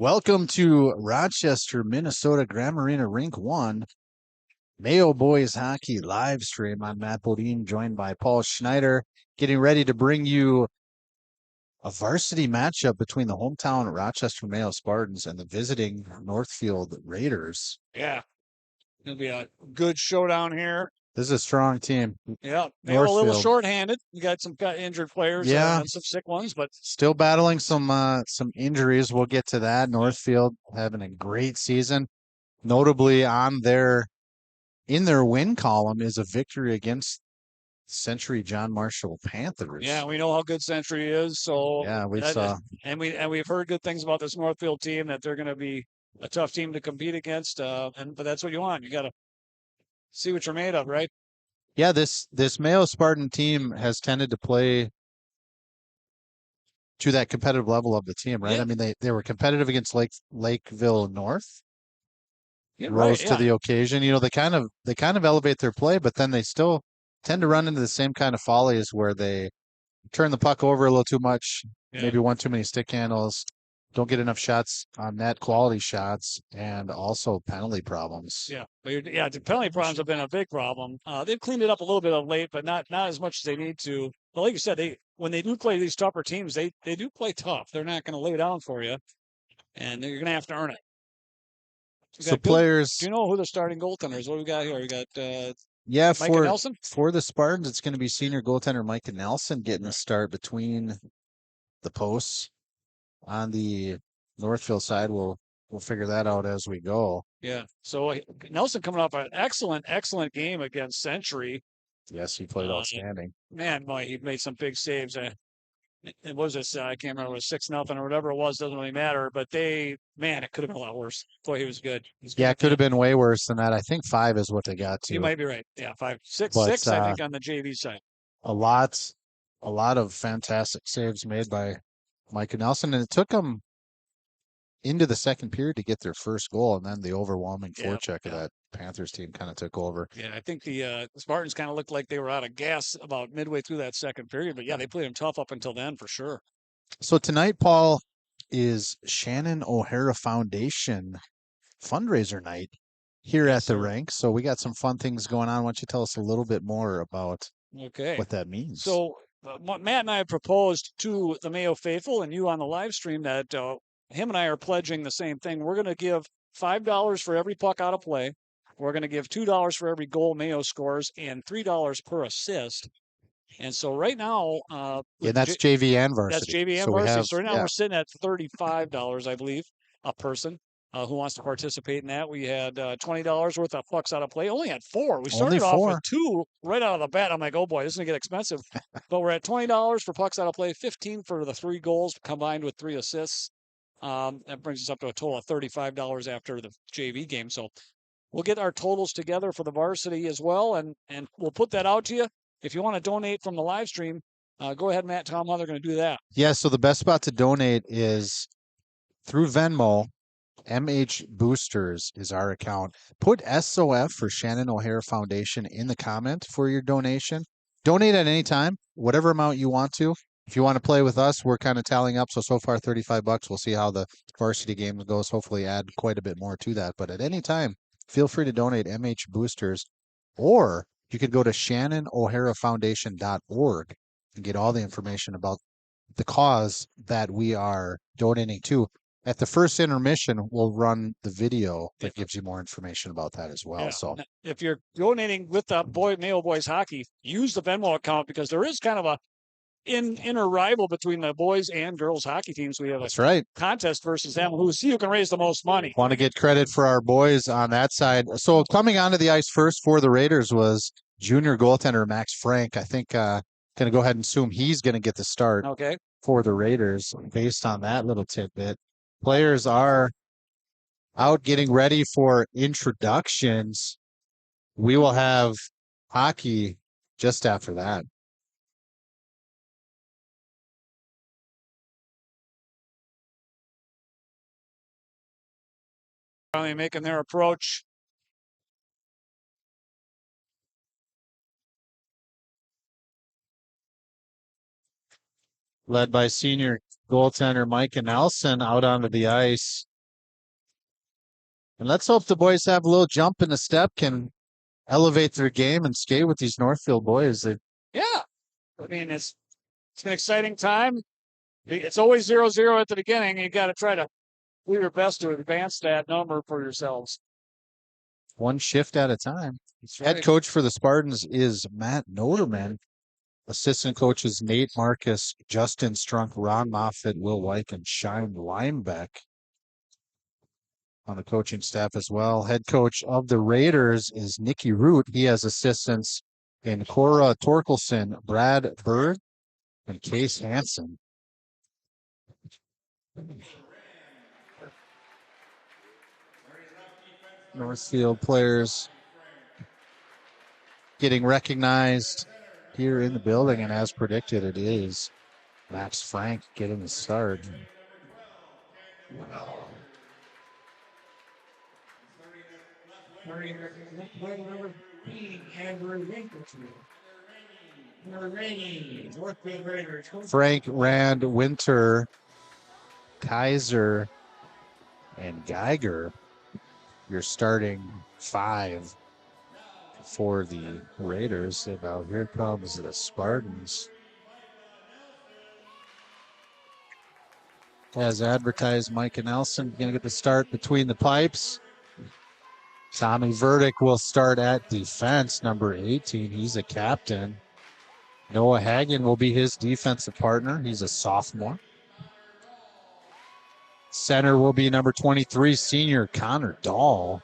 Welcome to Rochester, Minnesota Grand Marina Rink 1, Mayo Boys Hockey live stream. I'm Matt Bodine, joined by Paul Schneider, getting ready to bring you a varsity matchup between the hometown Rochester Mayo Spartans and the visiting Northfield Raiders. Yeah, it'll be a good showdown here. This is a strong team. Yeah, they were a little shorthanded. You got injured players, yeah, and some sick ones, but still battling some injuries. We'll get to that. Northfield having a great season, notably in their win column is a victory against Century John Marshall Panthers. Yeah, we know how good Century is. So yeah, we've heard good things about this Northfield team, that they're going to be a tough team to compete against. But that's what you want. You got to see what you're made of, right? Yeah, this Mayo Spartan team has tended to play to that competitive level of the team, right? Yeah. I mean, they were competitive against Lakeville North. Rose to the occasion. You know, they kind of elevate their play, but then they still tend to run into the same kind of follies where they turn the puck over a little too much, maybe one too many stick handles, don't get enough shots on net, quality shots, and also penalty problems. Yeah, the penalty problems have been a big problem. They've cleaned it up a little bit of late, but not as much as they need to. But like you said, when they do play these tougher teams, they do play tough. They're not going to lay down for you, and you're going to have to earn it. So players, do you know who the starting goaltender is? What do we got here? We got Micah Nelson? For the Spartans, it's going to be senior goaltender Micah Nelson getting a start between the posts. On the Northfield side, we'll figure that out as we go. Yeah. So Nelson coming off an excellent game against Century. Yes, he played outstanding. Man, boy, he made some big saves. It was this, I can't remember, it was 6-0 or whatever it was, doesn't really matter. But it could have been a lot worse. Boy, he was good. Yeah, it could have been way worse than that. I think 5 is what they got to. You might be right. Yeah, 5, 6, I think, on the JV side. A lot of fantastic saves made by Micah Nelson, and it took them into the second period to get their first goal, and then the overwhelming forecheck of that Panthers team kind of took over. Yeah, I think the Spartans kind of looked like they were out of gas about midway through that second period, but yeah, they played them tough up until then for sure. So tonight, Paul, is Shannon O'Hara Foundation fundraiser night here at the rink. So we got some fun things going on. Why don't you tell us a little bit more about what that means? So Matt and I have proposed to the Mayo faithful and you on the live stream that him and I are pledging the same thing. We're going to give $5 for every puck out of play. We're going to give $2 for every goal Mayo scores and $3 per assist. And so right now, that's JV and varsity. That's JV and varsity. So right now we're sitting at $35, I believe, a person who wants to participate in that. We had $20 worth of pucks out of play. Only had 4. We started off with 2 right out of the bat. I'm like, oh boy, this is gonna get expensive. But we're at $20 for pucks out of play, 15 for the 3 goals combined with 3 assists. That brings us up to a total of $35 after the JV game. So we'll get our totals together for the varsity as well, and we'll put that out to you. If you want to donate from the live stream, go ahead, Matt, tell them how they're going to do that. Yeah, so the best spot to donate is through Venmo. MH Boosters is our account. Put SOF for Shannon O'Hara Foundation in the comment for your donation. Donate at any time, whatever amount you want to. If you want to play with us, we're kind of tallying up. So far, $35. We'll see how the varsity game goes. Hopefully add quite a bit more to that. But at any time, feel free to donate MH Boosters, or you could go to ShannonO'HaraFoundation.org and get all the information about the cause that we are donating to. At the first intermission, we'll run the video that gives you more information about that as well. Yeah. So if you're donating with the Mayo Boys Hockey, use the Venmo account, because there is kind of a inner rival between the boys and girls hockey teams. We have a contest versus them who can raise the most money. Want to get credit for our boys on that side. So coming onto the ice first for the Raiders was junior goaltender Max Frank. I think going to go ahead and assume he's going to get the start for the Raiders based on that little tidbit. Players are out getting ready for introductions. We will have hockey just after that. Finally making their approach. Led by senior goaltender Micah Nelson out onto the ice. And let's hope the boys have a little jump in the step, can elevate their game and skate with these Northfield boys. Yeah. I mean, it's an exciting time. It's always 0-0 at the beginning. You got to try to do your best to advance that number for yourselves. One shift at a time. Head coach for the Spartans is Matt Noterman. Assistant coaches Nate Marcus, Justin Strunk, Ron Moffitt, Will Wyke, and Shine Linebeck on the coaching staff as well. Head coach of the Raiders is Nikki Root. He has assistants in Cora Torkelson, Brad Bird, and Case Hansen. Northfield players getting recognized here in the building, and as predicted, it is Max Frank getting the start. Frank, Rand, Winter, Kaiser, and Geiger. You're starting 5 for the Raiders. Now here comes the Spartans. As advertised, Mike and Nelson going to get the start between the pipes. Tommy Verdick will start at defense, number 18. He's a captain. Noah Hagen will be his defensive partner. He's a sophomore. Center will be number 23, senior Connor Dahl.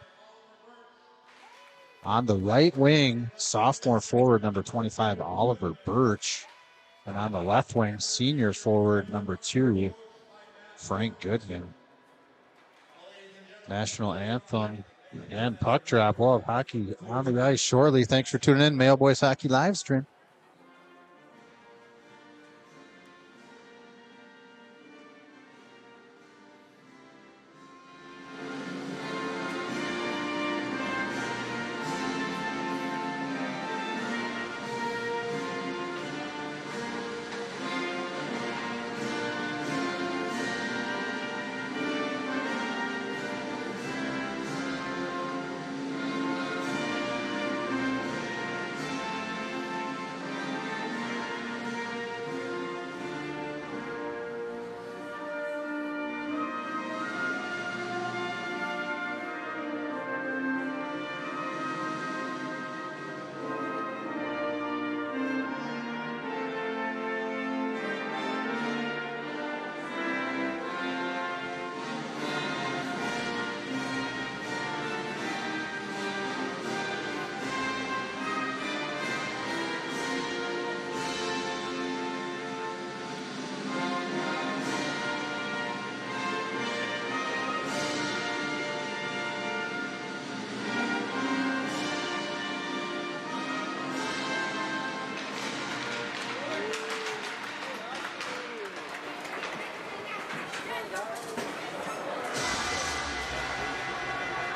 On the right wing, sophomore forward, number 25, Oliver Birch. And on the left wing, senior forward, number 2, Frank Goodman. National anthem and puck drop. We'll have hockey on the ice shortly. Thanks for tuning in. Mayo Boys Hockey live stream.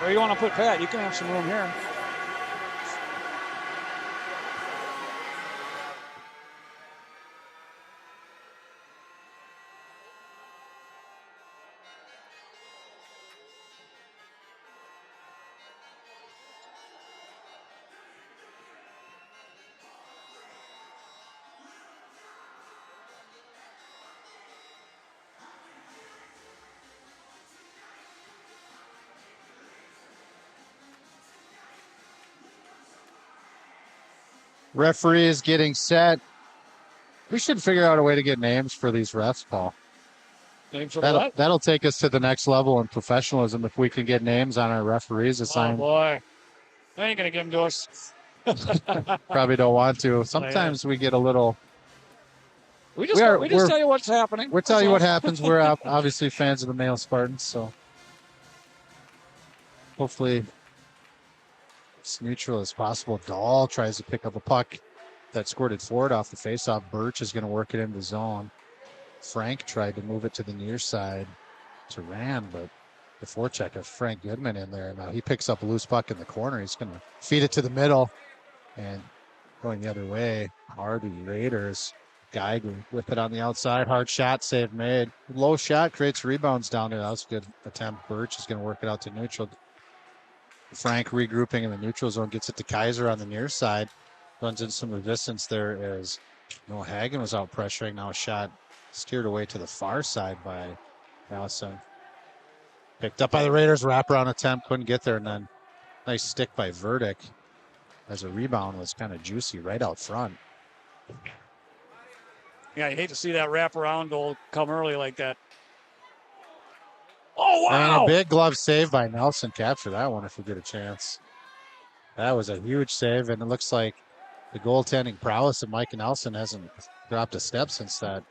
Where you want to put Pat? You can have some room here. Referee is getting set. We should figure out a way to get names for these refs, Paul. Names for what? That'll take us to the next level in professionalism if we can get names on our referees assigned. Oh, boy. They ain't going to give them to us. Probably don't want to. Sometimes we get a little... We just tell you what's happening. We're telling you what happens. We're obviously fans of the Mayo Spartans, so hopefully as neutral as possible. Dahl tries to pick up a puck that squirted forward off the faceoff. Birch is going to work it into the zone. Frank tried to move it to the near side to Rand, but the forecheck of Frank Goodman in there. Now he picks up a loose puck in the corner. He's going to feed it to the middle and going the other way. Hardy Raiders. Geiger with it on the outside. Hard shot, save made. Low shot creates rebounds down there. That was a good attempt. Birch is going to work it out to neutral. Frank regrouping in the neutral zone, gets it to Kaiser on the near side. Runs in some resistance there as Noah Hagen was out pressuring. Now a shot steered away to the far side by Allison. Picked up by the Raiders, wraparound attempt, couldn't get there, and then nice stick by Verdick as a rebound was kind of juicy right out front. Yeah, you hate to see that wraparound goal come early like that. Oh, wow! And a big glove save by Nelson. Capture that one if we get a chance. That was a huge save, and it looks like the goaltending prowess of Mike Nelson hasn't dropped a step since that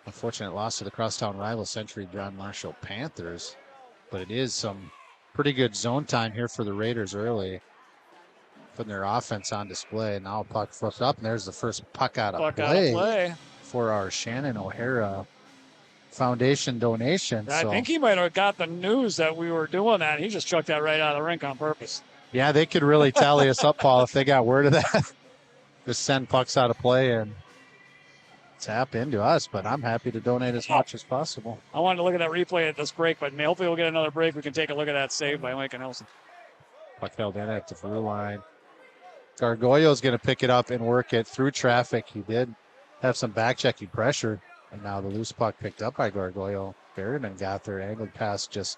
unfortunate loss to the crosstown rival Century John Marshall Panthers. But it is some pretty good zone time here for the Raiders early, putting their offense on display. Now puck flipped up, and there's the first puck out of play for our Shannon O'Hara Foundation donation. I think he might have got the news that we were doing that. He just chucked that right out of the rink on purpose. Yeah, they could really tally us up, Paul, if they got word of that. Just send pucks out of play and tap into us, but I'm happy to donate as much as possible. I wanted to look at that replay at this break, but hopefully we'll get another break. We can take a look at that save by Mike Nelson. Puck held in at the blue line. Gargoyle's going to pick it up and work it through traffic. He did have some back-checking pressure, and now the loose puck picked up by Gargoyle. Berryman got there, angled pass just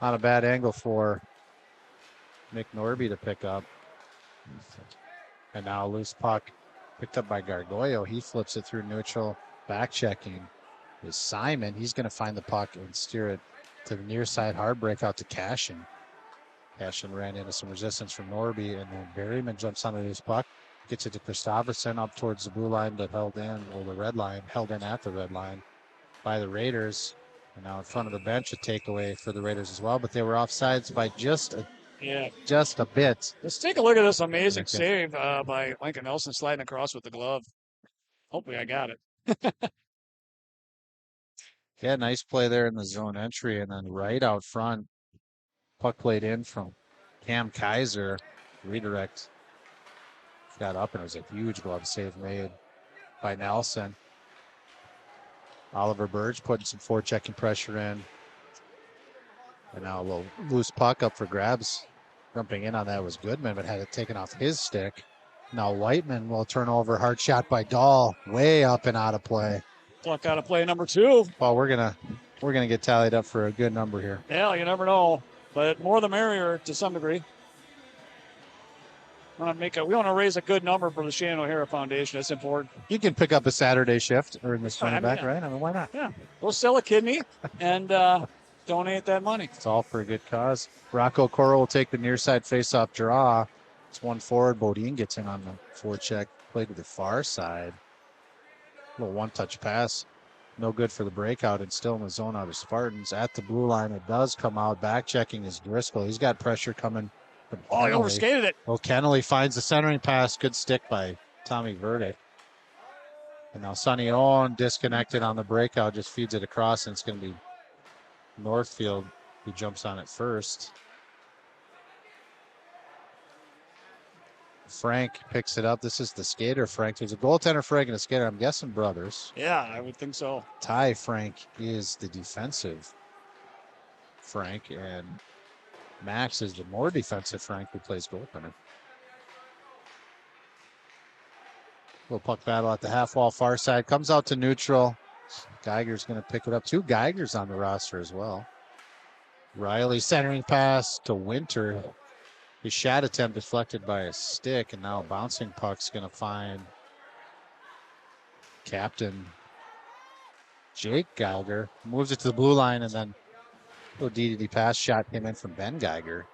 on a bad angle for Nick Norby to pick up. And now a loose puck picked up by Gargoyle. He flips it through neutral. Back-checking is Simon. He's going to find the puck and steer it to the near side. Hard break out to Cashin. Cashin ran into some resistance from Norby, and then Berryman jumps onto his puck, gets it to Christopherson up towards the blue line, but held in at the red line by the Raiders. And now in front of the bench, a takeaway for the Raiders as well, but they were offsides by just a bit. Let's take a look at this amazing save by Lincoln Nelson sliding across with the glove. Hopefully I got it. Yeah, nice play there in the zone entry, and then right out front, puck played in from Cam Kaiser. Redirect got up, and it was a huge glove save made by Nelson. Oliver Burge putting some forechecking pressure in. And now a little loose puck up for grabs. Jumping in on that was Goodman, but had it taken off his stick. Now Whiteman will turn over. Hard shot by Dahl, way up and out of play. Puck out of play number 2. Well, we're gonna get tallied up for a good number here. Yeah, you never know, but more the merrier to some degree. We want to raise a good number for the Shannon O'Hara Foundation. That's important. You can pick up a Saturday shift or in this running back, right? I mean, why not? Yeah, go sell a kidney and donate that money. It's all for a good cause. Rocco Coro will take the near side face-off draw. It's one forward. Bodine gets in on the forecheck. Play to the far side. A little one-touch pass. No good for the breakout, and still in the zone out of Spartans. At the blue line, it does come out. Back-checking is Driscoll. He's got pressure coming. Oh, he overskated it. Well, Kennelly finds the centering pass. Good stick by Tommy Verdick. And now Sonny Owen disconnected on the breakout. Just feeds it across, and it's going to be Northfield who jumps on it first. Frank picks it up. This is the skater, Frank. There's a goaltender, Frank, and a skater. I'm guessing brothers. Yeah, I would think so. Ty Frank is the defensive Frank, and Max is the more defensive Frank who plays goaltender. Little puck battle at the half wall far side. Comes out to neutral. Geiger's going to pick it up. 2 Geigers on the roster as well. Riley centering pass to Winter. His shot attempt deflected by a stick, and now a bouncing puck's going to find Captain Jake Geiger. Moves it to the blue line, and then a little DDD pass shot came in from Ben Geiger.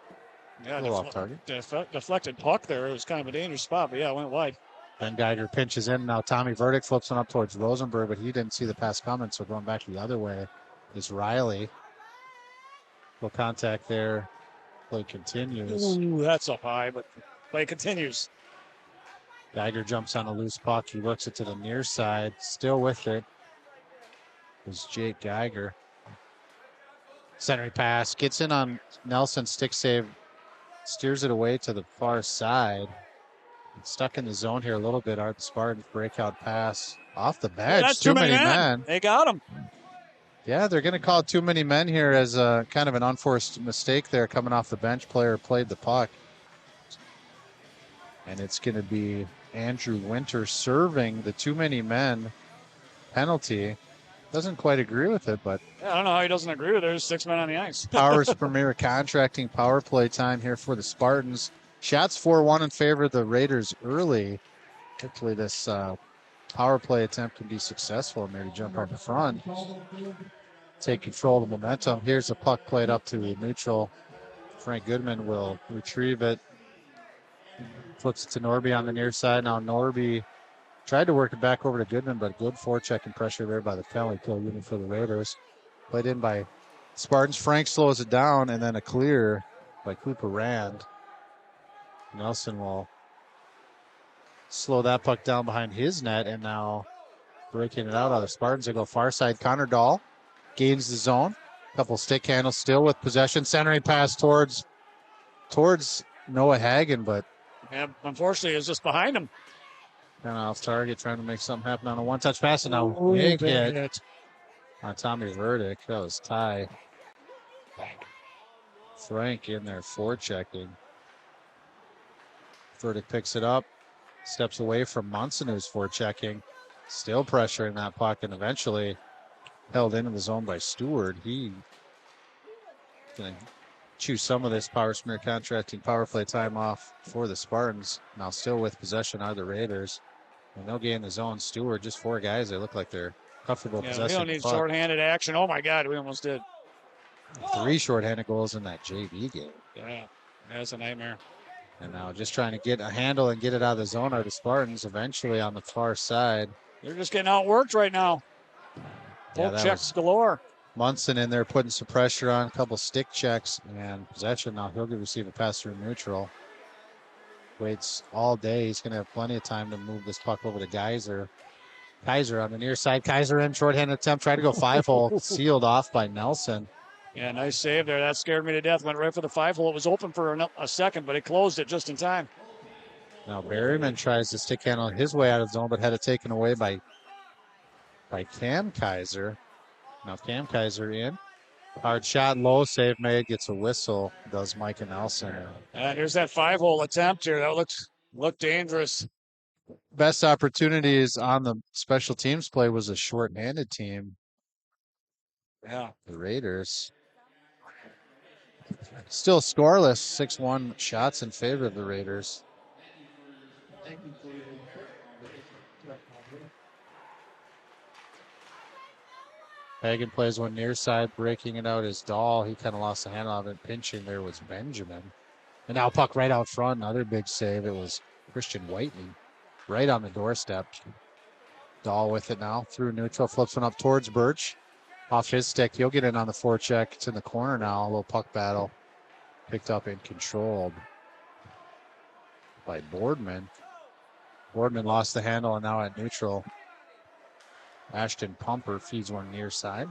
Yeah, a little off target. Deflected puck there. It was kind of a dangerous spot, but yeah, it went wide. Ben Geiger pinches in. Now Tommy Verdick flips one up towards Rosenberg, but he didn't see the pass coming, so going back the other way is Riley. Little contact there. Play continues. Ooh, that's up high, but play continues. Geiger jumps on a loose puck. He works it to the near side. Still with it is Jake Geiger. Centering pass. Gets in on Nelson. Stick save. Steers it away to the far side. It's stuck in the zone here a little bit. Art Spartans breakout pass off the bench. That's too many men. They got him. Yeah, they're going to call too many men here as a kind of an unforced mistake there coming off the bench. Player played the puck. And it's going to be Andrew Winter serving the too many men penalty. Doesn't quite agree with it, but yeah, I don't know how he doesn't agree with it. There's 6 men on the ice. Powers Premier contracting power play time here for the Spartans. Shots 4-1 in favor of the Raiders early. Hopefully this power play attempt can be successful and maybe jump on the front. Take control of the momentum. Here's a puck played up to neutral. Frank Goodman will retrieve it. Flips it to Norby on the near side. Now Norby tried to work it back over to Goodman, but good forecheck and pressure there by the penalty kill unit for the Raiders. Played in by Spartans. Frank slows it down, and then a clear by Cooper Rand. Nelson will slow that puck down behind his net, and now breaking it out of the Spartans. They go far side. Connor Dahl gains the zone. Couple stick handles still with possession. Centering pass towards Noah Hagen, but Yeah, unfortunately, it's just behind him. Kind of off target, trying to make something happen on a one-touch pass, and now big hit on Tommy Verdick. That was Ty. Frank in there forechecking. Verdick picks it up, steps away from Munson, who's forechecking. Still pressuring that puck, and eventually held into the zone by Stewart. He going to choose some of this power smear contracting power play time off for the Spartans. Now still with possession are the Raiders. And they'll gain the zone. Stewart, just 4 guys. They look like they're comfortable possessing. We don't need shorthanded action. Oh my God, we almost did. 3 shorthanded goals in that JV game. Yeah, that's a nightmare. And now just trying to get a handle and get it out of the zone are the Spartans eventually on the far side. They're just getting outworked right now. Full checks galore. Munson in there putting some pressure on, a couple stick checks, and possession. Now he'll receive a pass through neutral. Waits all day. He's going to have plenty of time to move this puck over to Geyser. Kaiser on the near side. Kaiser in, shorthanded attempt. Tried to go 5-hole. Sealed off by Nelson. Yeah, nice save there. That scared me to death. Went right for the 5-hole. It was open for a second, but it closed it just in time. Now Berryman tries to stick handle his way out of the zone, but had it taken away by Cam Kaiser. Now Cam Kaiser in. Hard shot, low save made, gets a whistle, does Micah Nelson. Here's that 5-hole attempt here. That looked dangerous. Best opportunities on the special teams play was a short-handed team. Yeah. The Raiders. Still scoreless, 6-1 shots in favor of the Raiders. Hagen plays one near side, breaking it out is Dahl. He kind of lost the handle of it. Pinching there was Benjamin. And now puck right out front. Another big save. It was Christian Whitney right on the doorstep. Dahl with it now through neutral. Flips one up towards Birch. Off his stick. He'll get in on the forecheck. It's in the corner now. A little puck battle. Picked up and controlled by Boardman. Boardman lost the handle and now at neutral. Ashton Pumper feeds one near side.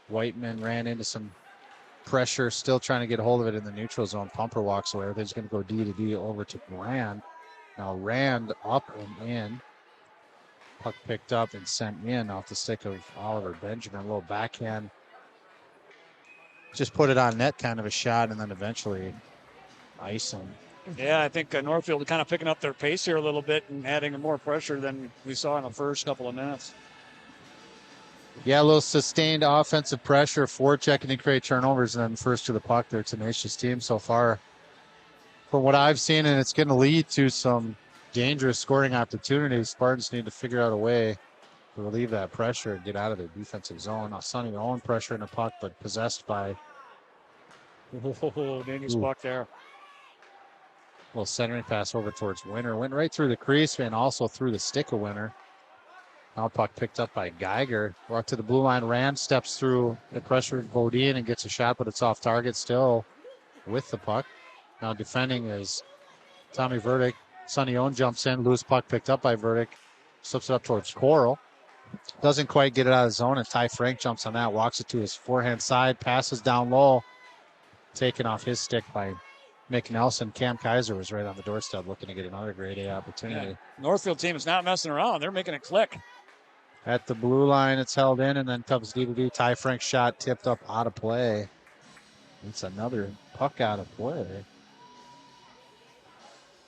Whiteman ran into some pressure, still trying to get a hold of it in the neutral zone. Pumper walks away. They're just going to go D to D over to Rand. Now Rand up and in. Puck picked up and sent in off the stick of Oliver Benjamin. A little backhand. Just put it on net, kind of a shot, and then eventually icing. Yeah, I think Northfield kind of picking up their pace here a little bit and adding more pressure than we saw in the first couple of minutes. Yeah, a little sustained offensive pressure, forechecking to create turnovers, and then first to the puck. They're a tenacious team so far from what I've seen, and it's going to lead to some dangerous scoring opportunities. Spartans need to figure out a way to relieve that pressure and get out of their defensive zone. Now, Sonny Owen pressure in the puck, but possessed by... Dangerous puck there. Little centering pass over towards Winter. Went right through the crease and also through the stick of Winter. Now puck picked up by Geiger. Walk to the blue line. Rand steps through the pressure of Bodine and gets a shot, but it's off target still with the puck. Now defending is Tommy Verdick. Sonny Owen jumps in. Loose puck picked up by Verdick. Slips it up towards Coral. Doesn't quite get it out of the zone, and Ty Frank jumps on that. Walks it to his forehand side. Passes down low. Taken off his stick by Mick Nelson. Cam Kaiser was right on the doorstep looking to get another grade A opportunity. Yeah. Northfield team is not messing around. They're making it click. At the blue line, it's held in, and then comes D-to-D. Ty Frank shot tipped up out of play. It's another puck out of play.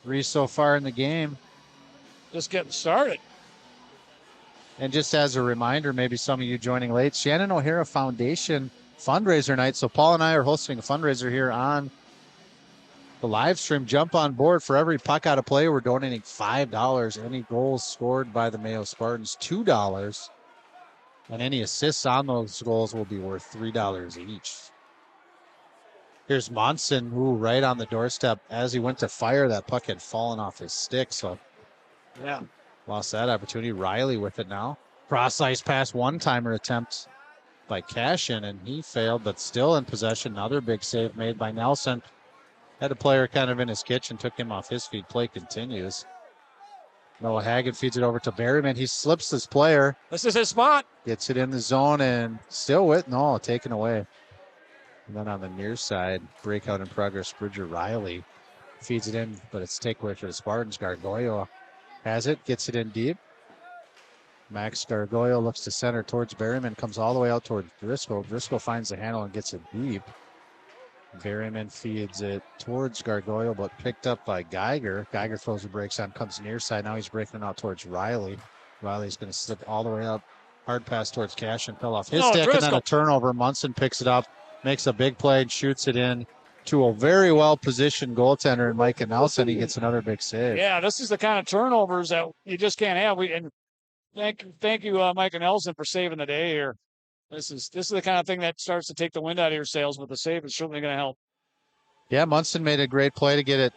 3 so far in the game. Just getting started. And just as a reminder, maybe some of you joining late, Shannon O'Hara Foundation fundraiser night. So Paul and I are hosting a fundraiser here on the live stream. Jump on board. For every puck out of play, we're donating $5. Any goals scored by the Mayo Spartans, $2. And any assists on those goals will be worth $3 each. Here's Monson, who right on the doorstep. As he went to fire, that puck had fallen off his stick. So yeah, lost that opportunity. Riley with it now. Cross ice pass, one-timer attempt by Cashin, and he failed, but still in possession. Another big save made by Nelson. Had a player kind of in his kitchen, took him off his feet. Play continues. Noah Hagen feeds it over to Berryman. He slips this player. This is his spot. Gets it in the zone and still taken away. And then on the near side, breakout in progress, Bridger Riley feeds it in, but it's takeaway for the Spartans. Gargoyle has it, gets it in deep. Max Gargoyle looks to center towards Berryman, comes all the way out towards Driscoll. Driscoll finds the handle and gets it deep. Berryman feeds it towards Gargoyle, but picked up by Geiger. Geiger throws the brakes on, comes near side. Now he's breaking it out towards Riley. Riley's going to slip all the way up. Hard pass towards Cash and fell off his stick, Driscoll. And then a turnover. Munson picks it up, makes a big play, and shoots it in to a very well-positioned goaltender in Micah Nelson. He gets another big save. Yeah, this is the kind of turnovers that you just can't have. Thank you, Micah Nelson, for saving the day here. This is the kind of thing that starts to take the wind out of your sails, but the save is certainly going to help. Yeah, Munson made a great play to get it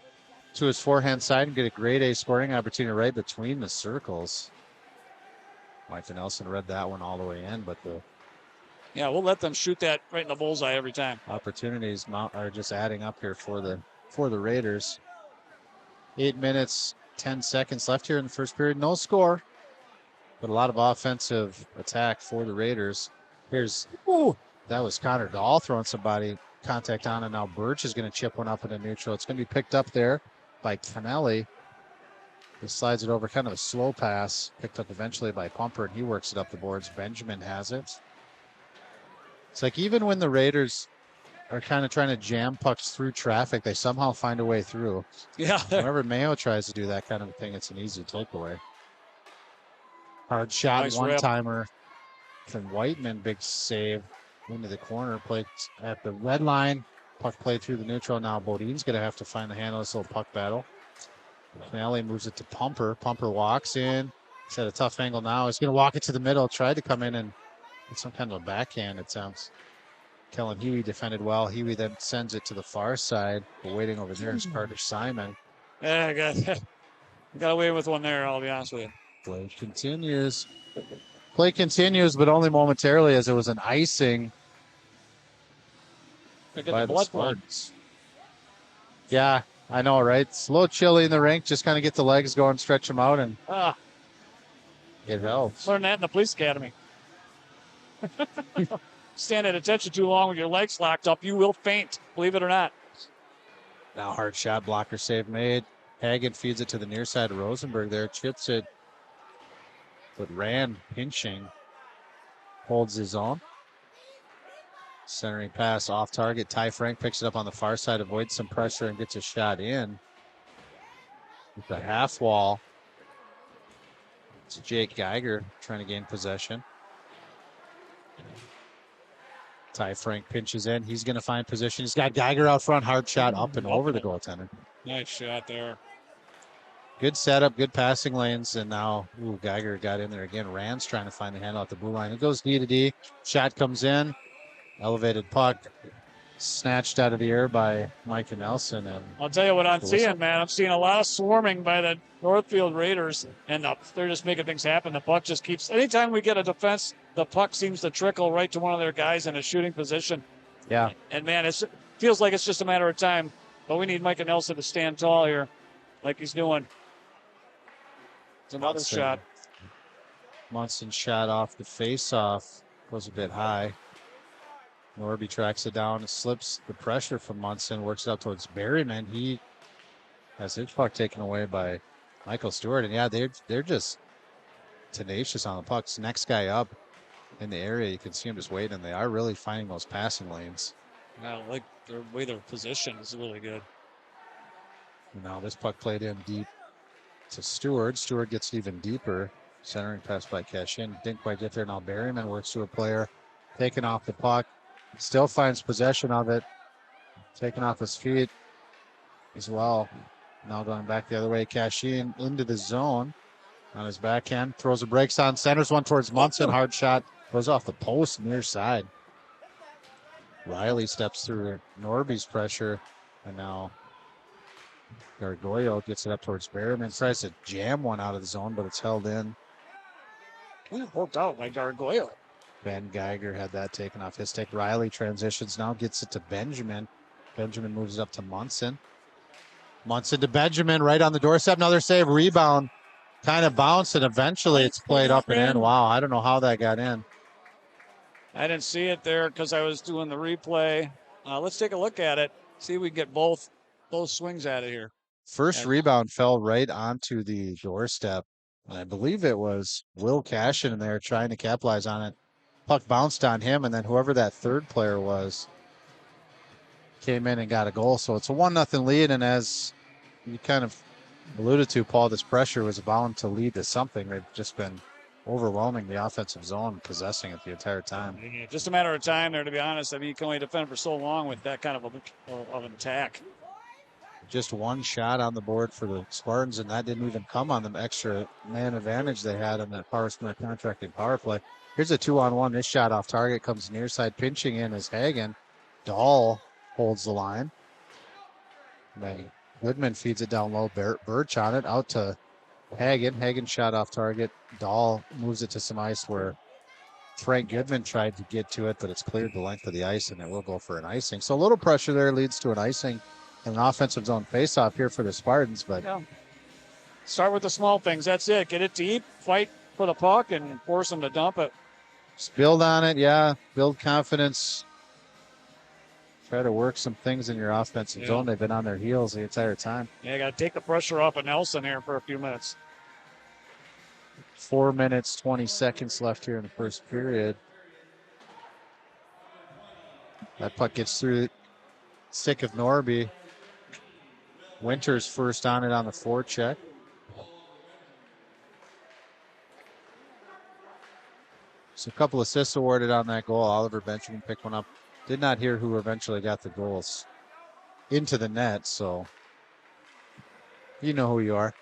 to his forehand side and get a grade A scoring opportunity right between the circles. Micah Nelson read that one all the way in, but yeah, we'll let them shoot that right in the bullseye every time. Opportunities are just adding up here for the Raiders. 8 minutes, 10 seconds left here in the first period. No score, but a lot of offensive attack for the Raiders. That was Connor Dahl throwing somebody contact on, and now Birch is going to chip one up into neutral. It's going to be picked up there by Kennelly. He slides it over, kind of a slow pass, picked up eventually by Pumper, and he works it up the boards. Benjamin has it. It's like even when the Raiders are kind of trying to jam pucks through traffic, they somehow find a way through. Yeah. Whenever Mayo tries to do that kind of thing, it's an easy takeaway. Hard shot, nice one-timer from Whiteman, big save into the corner, played at the red line. Puck played through the neutral. Now Bodine's going to have to find the handle of this little puck battle. Finale moves it to Pumper. Pumper walks in. He's at a tough angle now. He's going to walk it to the middle. Tried to come in and get some kind of a backhand, it sounds. Kellen Huey defended well. Huey then sends it to the far side. But waiting over there is Carter Simon. Yeah, I got away with one there, I'll be honest with you. Play continues. Play continues, but only momentarily, as it was an icing by the Spartans. Yeah, I know, right? It's a little chilly in the rink. Just kind of get the legs going, stretch them out, and it helps. Learn that in the police academy. Stand at attention too long with your legs locked up, you will faint, believe it or not. Now hard shot, blocker save made. Hagen feeds it to the near side of Rosenberg there, chips it. But Rand pinching, holds his own. Centering pass off target. Ty Frank picks it up on the far side, avoids some pressure and gets a shot in. With the half wall. It's Jake Geiger trying to gain possession. Ty Frank pinches in. He's going to find position. He's got Geiger out front. Hard shot up and over the goaltender. Nice shot there. Good setup, good passing lanes, and now Geiger got in there again. Rand's trying to find the handle at the blue line. It goes D to D. Shot comes in. Elevated puck. Snatched out of the air by Micah Nelson. And I'll tell you what I'm seeing, man. I'm seeing a lot of swarming by the Northfield Raiders, and they're just making things happen. The puck just keeps... Anytime we get a defense, the puck seems to trickle right to one of their guys in a shooting position. Yeah. And, man, it feels like it's just a matter of time. But we need Micah Nelson to stand tall here like he's doing. It's another shot. Munson shot off the face-off. Goes a bit high. Norby tracks it down and slips the pressure from Munson. Works it up towards Berryman. He has his puck taken away by Michael Stewart. And, yeah, they're just tenacious on the pucks. Next guy up in the area, you can see him just waiting. They are really finding those passing lanes. Yeah, like the way they're positioned is really good. Now this puck played in deep to Stewart. Stewart gets even deeper. Centering pass by Cashin. Didn't quite get there. Now Berryman works to a player. Taking off the puck. Still finds possession of it. Taking off his feet as well. Now going back the other way. Cashin into the zone on his backhand. Throws the brakes on. Centers one towards Munson. Hard shot. Goes off the post near side. Riley steps through Norby's pressure. And now Gargoyle gets it up towards Berryman. Tries to jam one out of the zone, but it's held in. Worked out by Gargoyle. Ben Geiger had that taken off his stick. Riley transitions now, gets it to Benjamin. Benjamin moves it up to Munson. Munson to Benjamin, right on the doorstep. Another save, rebound. Kind of bounced, and eventually it's played up and in. Wow, I don't know how that got in. I didn't see it there because I was doing the replay. Let's take a look at it. See if we can get both swings out of here. First rebound fell right onto the doorstep. And I believe it was Will Cashin in there trying to capitalize on it. Puck bounced on him, and then whoever that third player was came in and got a goal. So it's a 1-0 lead, and as you kind of alluded to, Paul, this pressure was bound to lead to something. They've just been overwhelming the offensive zone, possessing it the entire time. Yeah, just a matter of time there, to be honest. I mean, you can only defend for so long with that kind of an attack. Just one shot on the board for the Spartans, and that didn't even come on the extra man advantage they had on that power split contracted power play. Here's a 2-on-1. This shot off target comes near side. Pinching in is Hagen. Dahl holds the line. Goodman feeds it down low. Birch on it. Out to Hagen. Hagen shot off target. Dahl moves it to some ice where Frank Goodman tried to get to it, but it's cleared the length of the ice, and it will go for an icing. So a little pressure there leads to an icing and an offensive zone faceoff here for the Spartans. But yeah. Start with the small things. That's it. Get it deep. Fight for the puck and force them to dump it. Just build on it, yeah. Build confidence. Try to work some things in your offensive zone. They've been on their heels the entire time. Yeah, you got to take the pressure off of Nelson here for a few minutes. 4 minutes, 20 seconds left here in the first period. That puck gets through the stick of Norby. Winters first on it on the forecheck. So a couple assists awarded on that goal. Oliver Benjamin picked one up. Did not hear who eventually got the goals into the net, so you know who you are.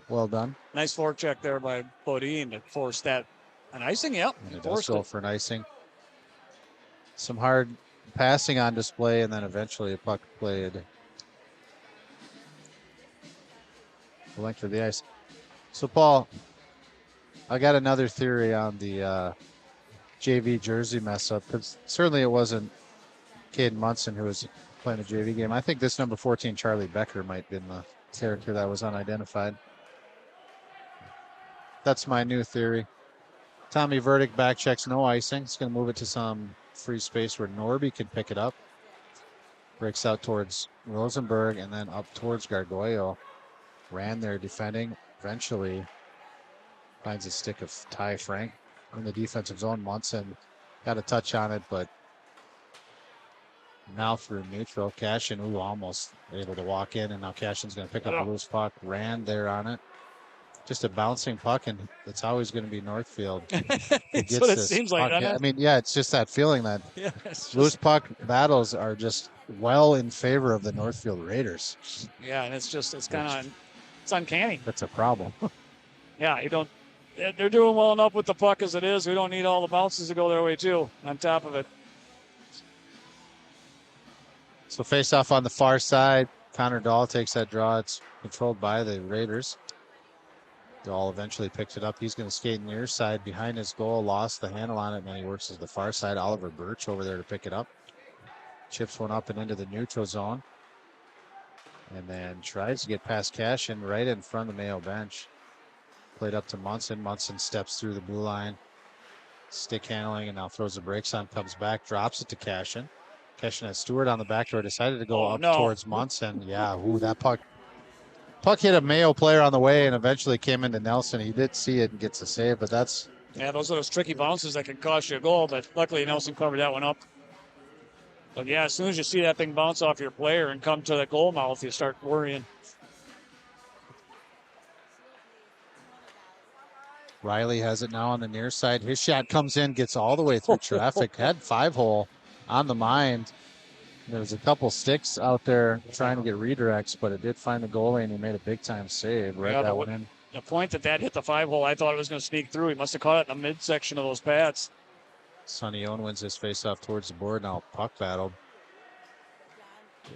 Well done. Nice forecheck there by Bodine to force that. An icing, yep. And it does go for an icing. Some hard passing on display, and then eventually a puck played the length of the ice. So, Paul, I got another theory on the JV jersey mess up, because certainly it wasn't Caden Munson who was playing a JV game. I think this number 14, Charlie Becker, might have been the character that was unidentified. That's my new theory. Tommy Verdict back checks, no icing. It's going to move it to some free space where Norby can pick it up. Breaks out towards Rosenberg and then up towards Gargoyle. Ran there defending. Eventually finds a stick of Ty Frank in the defensive zone. Munson got a touch on it, but now through neutral. Cashin, almost able to walk in, and now Cashin's going to pick up a loose puck. Ran there on it. Just a bouncing puck, and it's always going to be Northfield. That's what it seems like. I mean, yeah, it's just that feeling that loose puck battles are just well in favor of the Northfield Raiders. Yeah, and it's kind of, it's uncanny. That's a problem. Yeah, they're doing well enough with the puck as it is. We don't need all the bounces to go their way, too, on top of it. So face off on the far side. Connor Dahl takes that draw. It's controlled by the Raiders. Dahl eventually picks it up. He's going to skate near side behind his goal. Lost the handle on it, and then he works to the far side. Oliver Birch over there to pick it up. Chips one up and into the neutral zone. And then tries to get past Cashin right in front of the Mayo bench. Played up to Munson. Munson steps through the blue line. Stick handling, and now throws the brakes on. Comes back, drops it to Cashin. Cashin has Stewart on the back door. Decided to go up towards Munson. Yeah, that puck Puck hit a Mayo player on the way and eventually came into Nelson. He did see it and gets a save, but that's... Yeah, those are those tricky bounces that can cost you a goal, but luckily Nelson covered that one up. But yeah, as soon as you see that thing bounce off your player and come to the goal mouth, you start worrying. Riley has it now on the near side. His shot comes in, gets all the way through traffic. Had 5-hole on the mind. There was a couple sticks out there trying to get redirects, but it did find the goalie, and he made a big-time save. Read that one in. The point that hit the 5-hole, I thought it was going to sneak through. He must have caught it in the midsection of those pads. Sonny Owen wins his face-off towards the board. Now puck battle.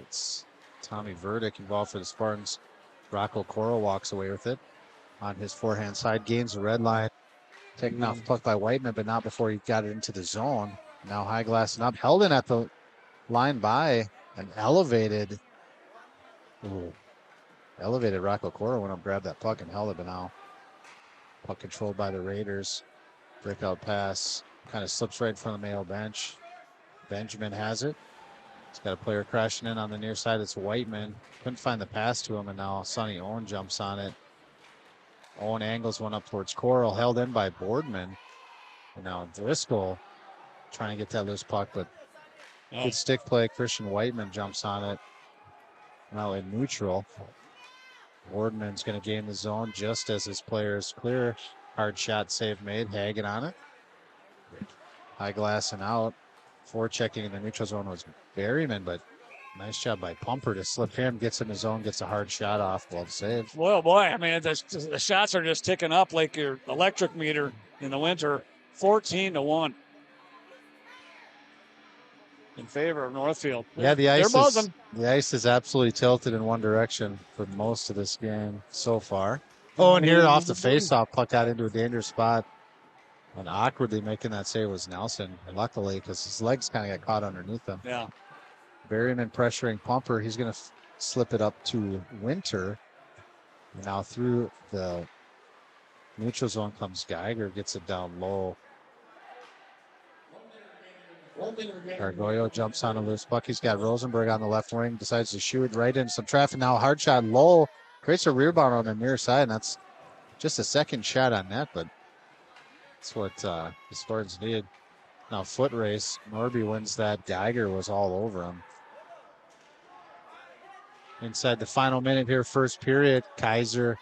It's Tommy Verdick involved for the Spartans. Rocco Coro walks away with it on his forehand side. Gains the red line. Taken off the puck by Whiteman, but not before he got it into the zone. Now high glassing up. Held in at the line by an elevated Rocco Coro went up, grabbed that puck and held it, but now puck controlled by the Raiders. Breakout pass kind of slips right in front of the Mayo bench. Benjamin has it. He's got a player crashing in on the near side. It's Whiteman. Couldn't find the pass to him, and now Sonny Owen jumps on it. Owen angles one up towards Coral, held in by Boardman. And now Driscoll trying to get that loose puck, but good stick play. Christian Whiteman jumps on it. Now in neutral. Boardman's going to gain the zone just as his players clear. Hard shot save made. Hagen on it. High glass and out. Forechecking in the neutral zone was Berryman, but nice job by Pumper to slip him. Gets in the zone, gets a hard shot off. Well saved. Well, boy, I mean, the shots are just ticking up like your electric meter in the winter. 14-1 in favor of Northfield. Yeah, the ice is absolutely tilted in one direction for most of this game so far. Oh, and here off the faceoff, puck got into a dangerous spot. And awkwardly making that save was Nelson, luckily, because his legs kind of got caught underneath him. Yeah. Berryman pressuring Pumper. He's going to slip it up to Winter. Now through the neutral zone comes Geiger, gets it down low. Argoyo jumps on a loose puck. He's got Rosenberg on the left wing, decides to shoot right into some traffic. Now hard shot low, creates a rebound on the near side, and that's just a second shot on net, but that's what the Spartans needed. Now foot race. Norby wins that. Geiger was all over him. Inside the final minute here, first period. Kaiser,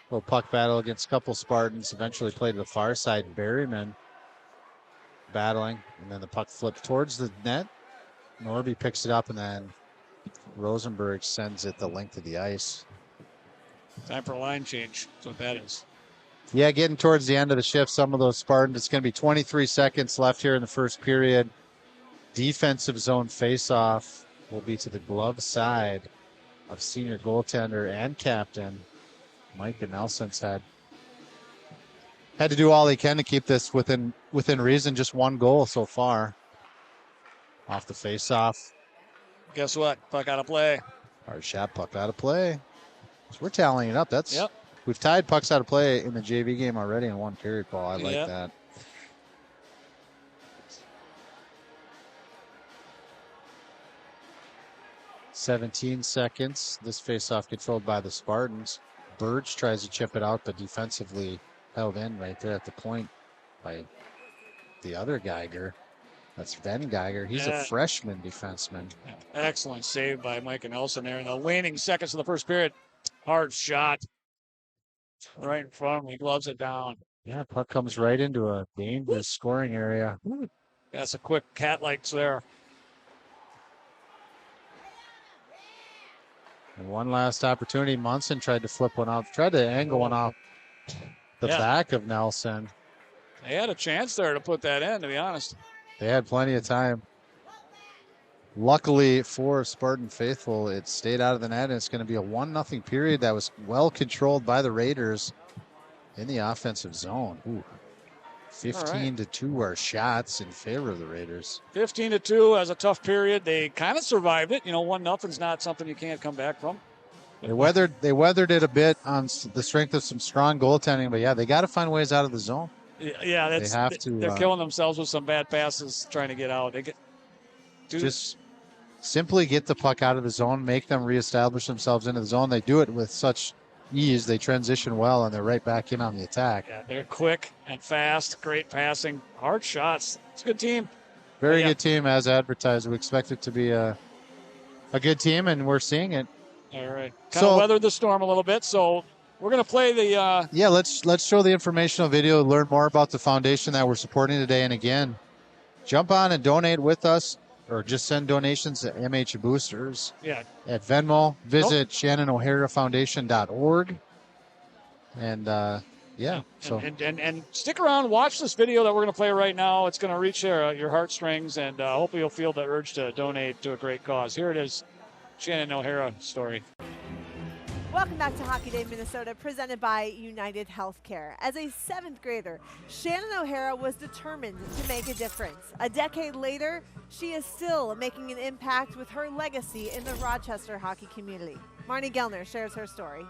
little puck battle against a couple Spartans. Eventually played to the far side. Berryman battling, and then the puck flipped towards the net. Norby picks it up, and then Rosenberg sends it the length of the ice. Time for a line change. That's what that is. Yeah, getting towards the end of the shift, some of those Spartans, it's going to be 23 seconds left here in the first period. Defensive zone face-off will be to the glove side of senior goaltender and captain Micah Nelson's had to do all he can to keep this within reason. Just one goal so far. Off the face-off. Guess what? Puck out of play. Hard shot, puck out of play. So we're tallying it up. That's yep. We've tied pucks out of play in the JV game already in one period, Paul. I like that. "17 seconds. This face-off controlled by the Spartans. Burge tries to chip it out, but defensively held in right there at the point by the other Geiger. That's Ben Geiger. He's a freshman defenseman. Excellent save by Micah Nelson there in the waning seconds of the first period. Hard shot. Right in front of him. He gloves it down. Yeah, puck comes right into a dangerous scoring area. That's a quick cat lights there. And one last opportunity. Munson tried to flip one out, tried to angle one off the back of Nelson. They had a chance there to put that in, to be honest. They had plenty of time. Luckily for Spartan faithful, it stayed out of the net, and it's going to be a 1-0 period that was well controlled by the Raiders in the offensive zone. 15-2 are shots in favor of the Raiders. 15-2 as a tough period. They kind of survived it. 1-0's not something you can't come back from. They weathered it a bit on the strength of some strong goaltending, but yeah, they got to find ways out of the zone. Yeah, they're killing themselves with some bad passes trying to get out. simply get the puck out of the zone, make them reestablish themselves into the zone. They do it with such ease. They transition well, and they're right back in on the attack. Yeah, they're quick and fast, great passing, hard shots. It's a good team. Very good team, as advertised. We expect it to be a good team, and we're seeing it. All right. Kind of weathered the storm a little bit, so we're going to play the... Yeah, let's show the informational video, learn more about the foundation that we're supporting today. And again, jump on and donate with us, or just send donations to MH Boosters at Venmo. Visit ShannonO'HaraFoundation.org. And and stick around, watch this video that we're going to play right now. It's going to reach your heartstrings, and hopefully you'll feel the urge to donate to a great cause. Here it is, Shannon O'Hara story. Welcome back to Hockey Day Minnesota, presented by United Healthcare. As a 7th grader, Shannon O'Hara was determined to make a difference. A decade later, she is still making an impact with her legacy in the Rochester hockey community. Marnie Gellner shares her story.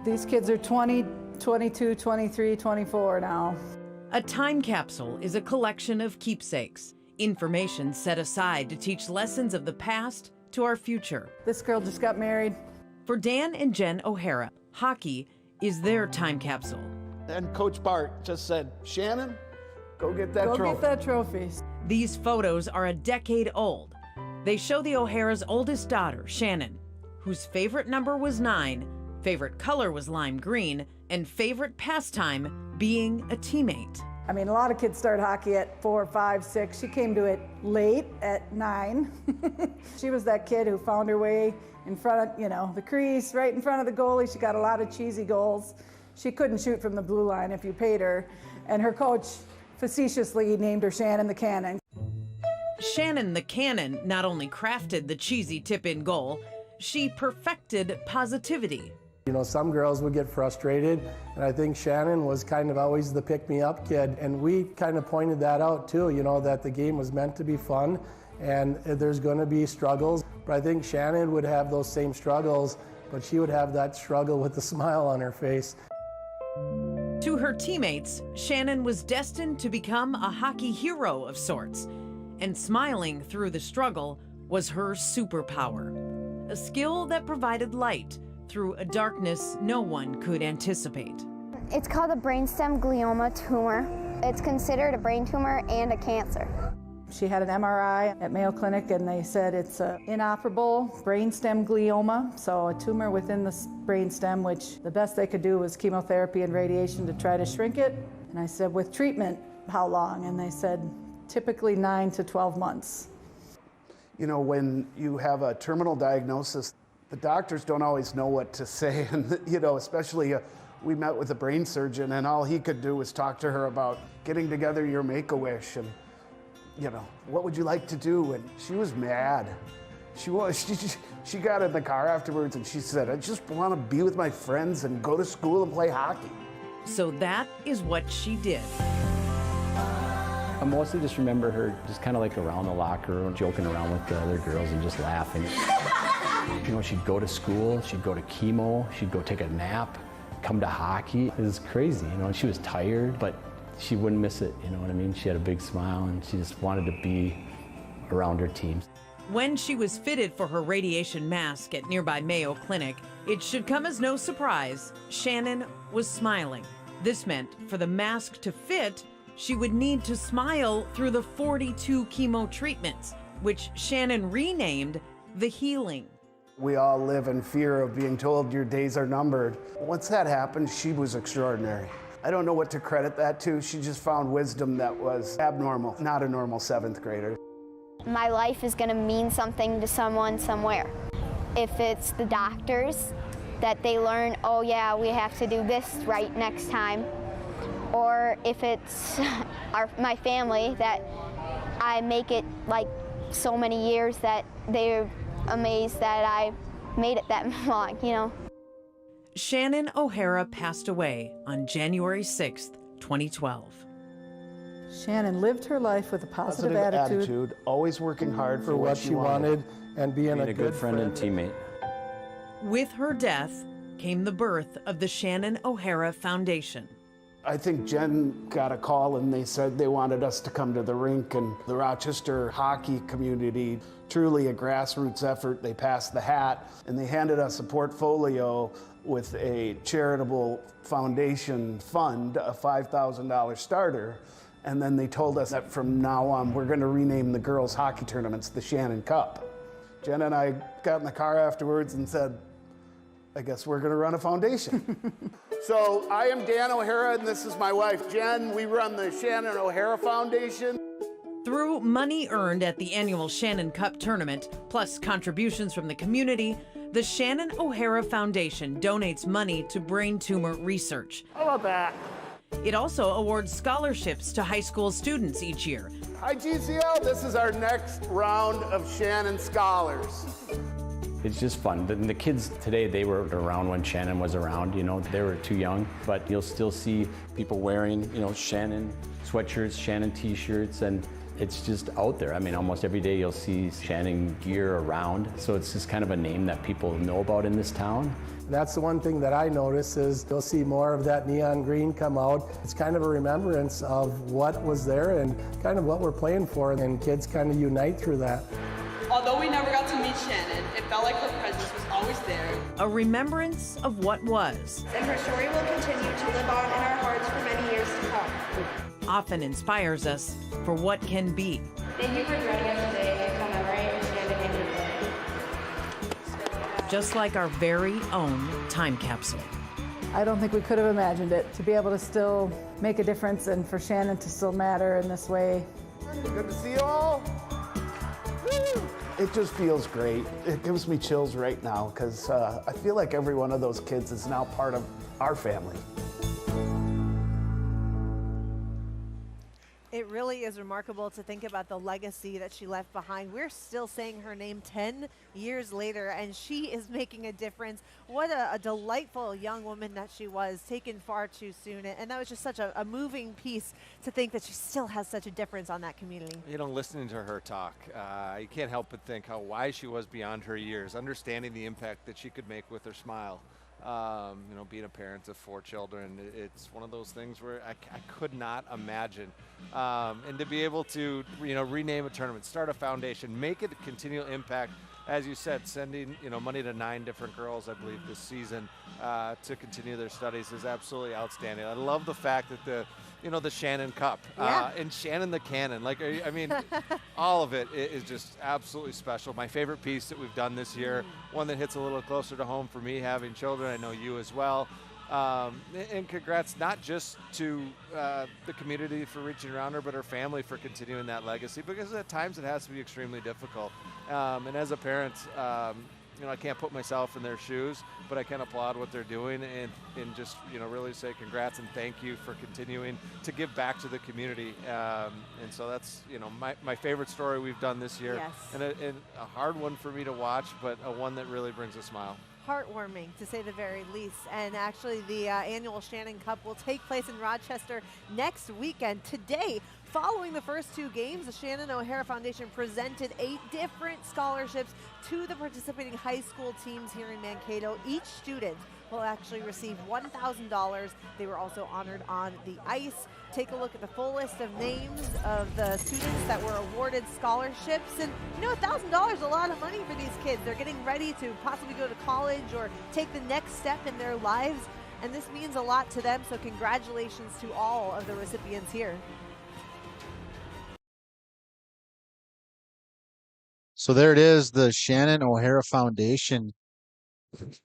These kids are 20, 22, 23, 24 now. A time capsule is a collection of keepsakes, information set aside to teach lessons of the past to our future. This girl just got married. For Dan and Jen O'Hara, hockey is their time capsule. And Coach Bart just said, Shannon, go get that trophy. Go get that trophy. These photos are a decade old. They show the O'Hara's oldest daughter, Shannon, whose favorite number was 9, favorite color was lime green, and favorite pastime being a teammate. I mean, a lot of kids start hockey at 4, 5, 6. She came to it late at 9. She was that kid who found her way in front of, the crease, right in front of the goalie. She got a lot of cheesy goals. She couldn't shoot from the blue line if you paid her. And her coach facetiously named her Shannon the Cannon. Shannon the Cannon not only crafted the cheesy tip-in goal, she perfected positivity. Some girls would get frustrated, and I think Shannon was kind of always the pick-me-up kid, and we kind of pointed that out too, that the game was meant to be fun, and there's going to be struggles, but I think Shannon would have those same struggles, but she would have that struggle with a smile on her face. To her teammates, Shannon was destined to become a hockey hero of sorts, and smiling through the struggle was her superpower, a skill that provided light through a darkness no one could anticipate. It's called a brainstem glioma tumor. It's considered a brain tumor and a cancer. She had an MRI at Mayo Clinic, and they said it's an inoperable brainstem glioma, so a tumor within the brainstem, which the best they could do was chemotherapy and radiation to try to shrink it. And I said, with treatment, how long? And they said, typically 9 to 12 months. When you have a terminal diagnosis, the doctors don't always know what to say, and especially we met with a brain surgeon, and all he could do was talk to her about getting together your Make-A-Wish, and what would you like to do? And she was mad. She got in the car afterwards, and she said, I just want to be with my friends and go to school and play hockey. So that is what she did. I mostly just remember her just kind of like around the locker room, joking around with the other girls and just laughing. She'd go to school, she'd go to chemo, she'd go take a nap, come to hockey. It was crazy, she was tired, but she wouldn't miss it, you know what I mean? She had a big smile, and she just wanted to be around her teams. When she was fitted for her radiation mask at nearby Mayo Clinic, it should come as no surprise, Shannon was smiling. This meant for the mask to fit, she would need to smile through the 42 chemo treatments, which Shannon renamed the healing. We all live in fear of being told your days are numbered. Once that happened, she was extraordinary. I don't know what to credit that to. She just found wisdom that was abnormal, not a normal 7th grader. My life is going to mean something to someone somewhere. If it's the doctors, that they learn, oh yeah, we have to do this right next time. Or if it's my family, that I make it like so many years that they're amazed that I made it that long, Shannon O'Hara passed away on January 6th, 2012. Shannon lived her life with a positive attitude, always working hard for what she wanted, and being a good friend and teammate. With her death came the birth of the Shannon O'Hara Foundation. I think Jen got a call and they said they wanted us to come to the rink, and the Rochester hockey community, truly a grassroots effort. They passed the hat and they handed us a portfolio with a charitable foundation fund, a $5,000 starter. And then they told us that from now on, we're going to rename the girls' hockey tournaments the Shannon Cup. Jen and I got in the car afterwards and said, I guess we're going to run a foundation. So I am Dan O'Hara, and this is my wife, Jen. We run the Shannon O'Hara Foundation. Through money earned at the annual Shannon Cup tournament, plus contributions from the community, the Shannon O'Hara Foundation donates money to brain tumor research. How about that? It also awards scholarships to high school students each year. Hi, GCL. This is our next round of Shannon Scholars. It's just fun. The kids today, they were around when Shannon was around, you know, they were too young, but you'll still see people wearing, you know, Shannon sweatshirts, Shannon t-shirts, and it's just out there. I mean, almost every day you'll see Shannon gear around, so it's just kind of a name that people know about in this town. That's the one thing that I notice is you'll see more of that neon green come out. It's kind of a remembrance of what was there and kind of what we're playing for, and kids kind of unite through that. Although we never got to meet Shannon, it felt like her presence was always there. A remembrance of what was. And her story will continue to live on in our hearts for many years to come. Often inspires us for what can be. Thank you for joining us today and commemorate Shannon and your Just like our very own time capsule. I don't think we could have imagined it, to be able to still make a difference and for Shannon to still matter in this way. Good to see you all. Woo! It just feels great. It gives me chills right now because I feel like every one of those kids is now part of our family. It really is remarkable to think about the legacy that she left behind. We're still saying her name 10 years later, and she is making a difference. What a delightful young woman that she was, taken far too soon. And that was just such a moving piece to think that she still has such a difference on that community. You know, listening to her talk, you can't help but think how wise she was beyond her years, understanding the impact that she could make with her smile. You know, being a parent of 4 children, it's one of those things where I could not imagine. And to be able to, you know, rename a tournament, start a foundation, make it a continual impact, as you said, sending, you know, money to 9 different girls, I believe, this season to continue their studies is absolutely outstanding. I love the fact that the Shannon Cup and Shannon the Cannon, like, I mean, all of it is just absolutely special. My favorite piece that we've done this year, one that hits a little closer to home for me, having children, I know you as well. And congrats not just to the community for reaching around her, but her family for continuing that legacy, because at times it has to be extremely difficult. And as a parent, you know, I can't put myself in their shoes, but I can applaud what they're doing and just, you know, really say congrats and thank you for continuing to give back to the community. And so that's, you know, my favorite story we've done this year. Yes. And a hard one for me to watch, but a one that really brings a smile. Heartwarming, to say the very least. And actually, the annual Shannon Cup will take place in Rochester next weekend. Today, following the first 2 games, the Shannon O'Hara Foundation presented 8 different scholarships to the participating high school teams here in Mankato. Each student will actually receive $1,000. They were also honored on the ice. Take a look at the full list of names of the students that were awarded scholarships. And you know, $1,000 is a lot of money for these kids. They're getting ready to possibly go to college or take the next step in their lives. And this means a lot to them. So congratulations to all of the recipients here. So there it is. The Shannon O'Hara Foundation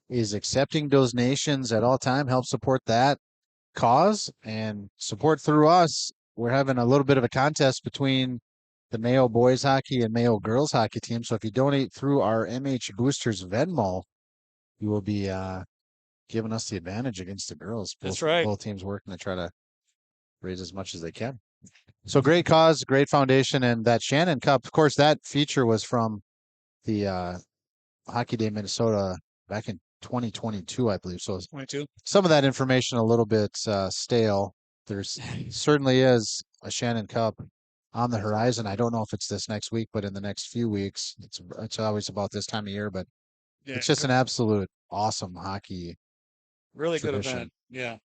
is accepting donations at all time. Help support that cause and support through us. We're having a little bit of a contest between the Mayo boys hockey and Mayo girls hockey team. So if you donate through our MH Boosters Venmo, you will be giving us the advantage against the girls. That's right. Both teams working to try to raise as much as they can. So great cause, great foundation, and that Shannon Cup, of course, that feature was from the Hockey Day Minnesota back in 2022, I believe. So 22. Some of that information a little bit stale. There's certainly is a Shannon Cup on the horizon. I don't know if it's this next week, but in the next few weeks, it's always about this time of year. But it's just an absolute awesome hockey. Really tradition. good event. Yeah.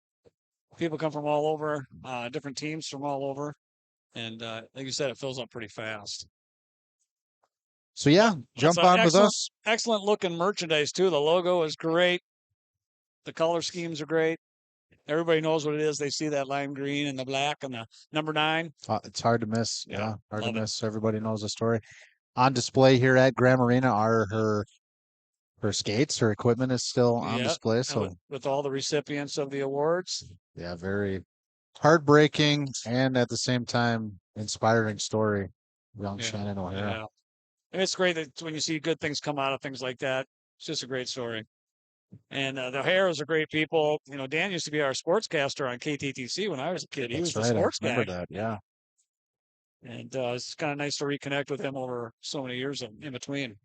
People come from all over, different teams from all over. And like you said, it fills up pretty fast. So, yeah, jump on with us. Excellent looking merchandise, too. The logo is great. The color schemes are great. Everybody knows what it is. They see that lime green and the black and the number 9. It's hard to miss. Yeah, hard to miss. It. Everybody knows the story. On display here at Graham Arena are her skates. Her equipment is still on display. So with all the recipients of the awards. Yeah, very heartbreaking and at the same time inspiring story. Young Shannon O'Hara. Yeah. And it's great that when you see good things come out of things like that, it's just a great story. And the O'Haras are great people. You know, Dan used to be our sportscaster on KTTC when I was a kid. He was the sports guy. I remember that, yeah. And it's kind of nice to reconnect with him over so many years in between.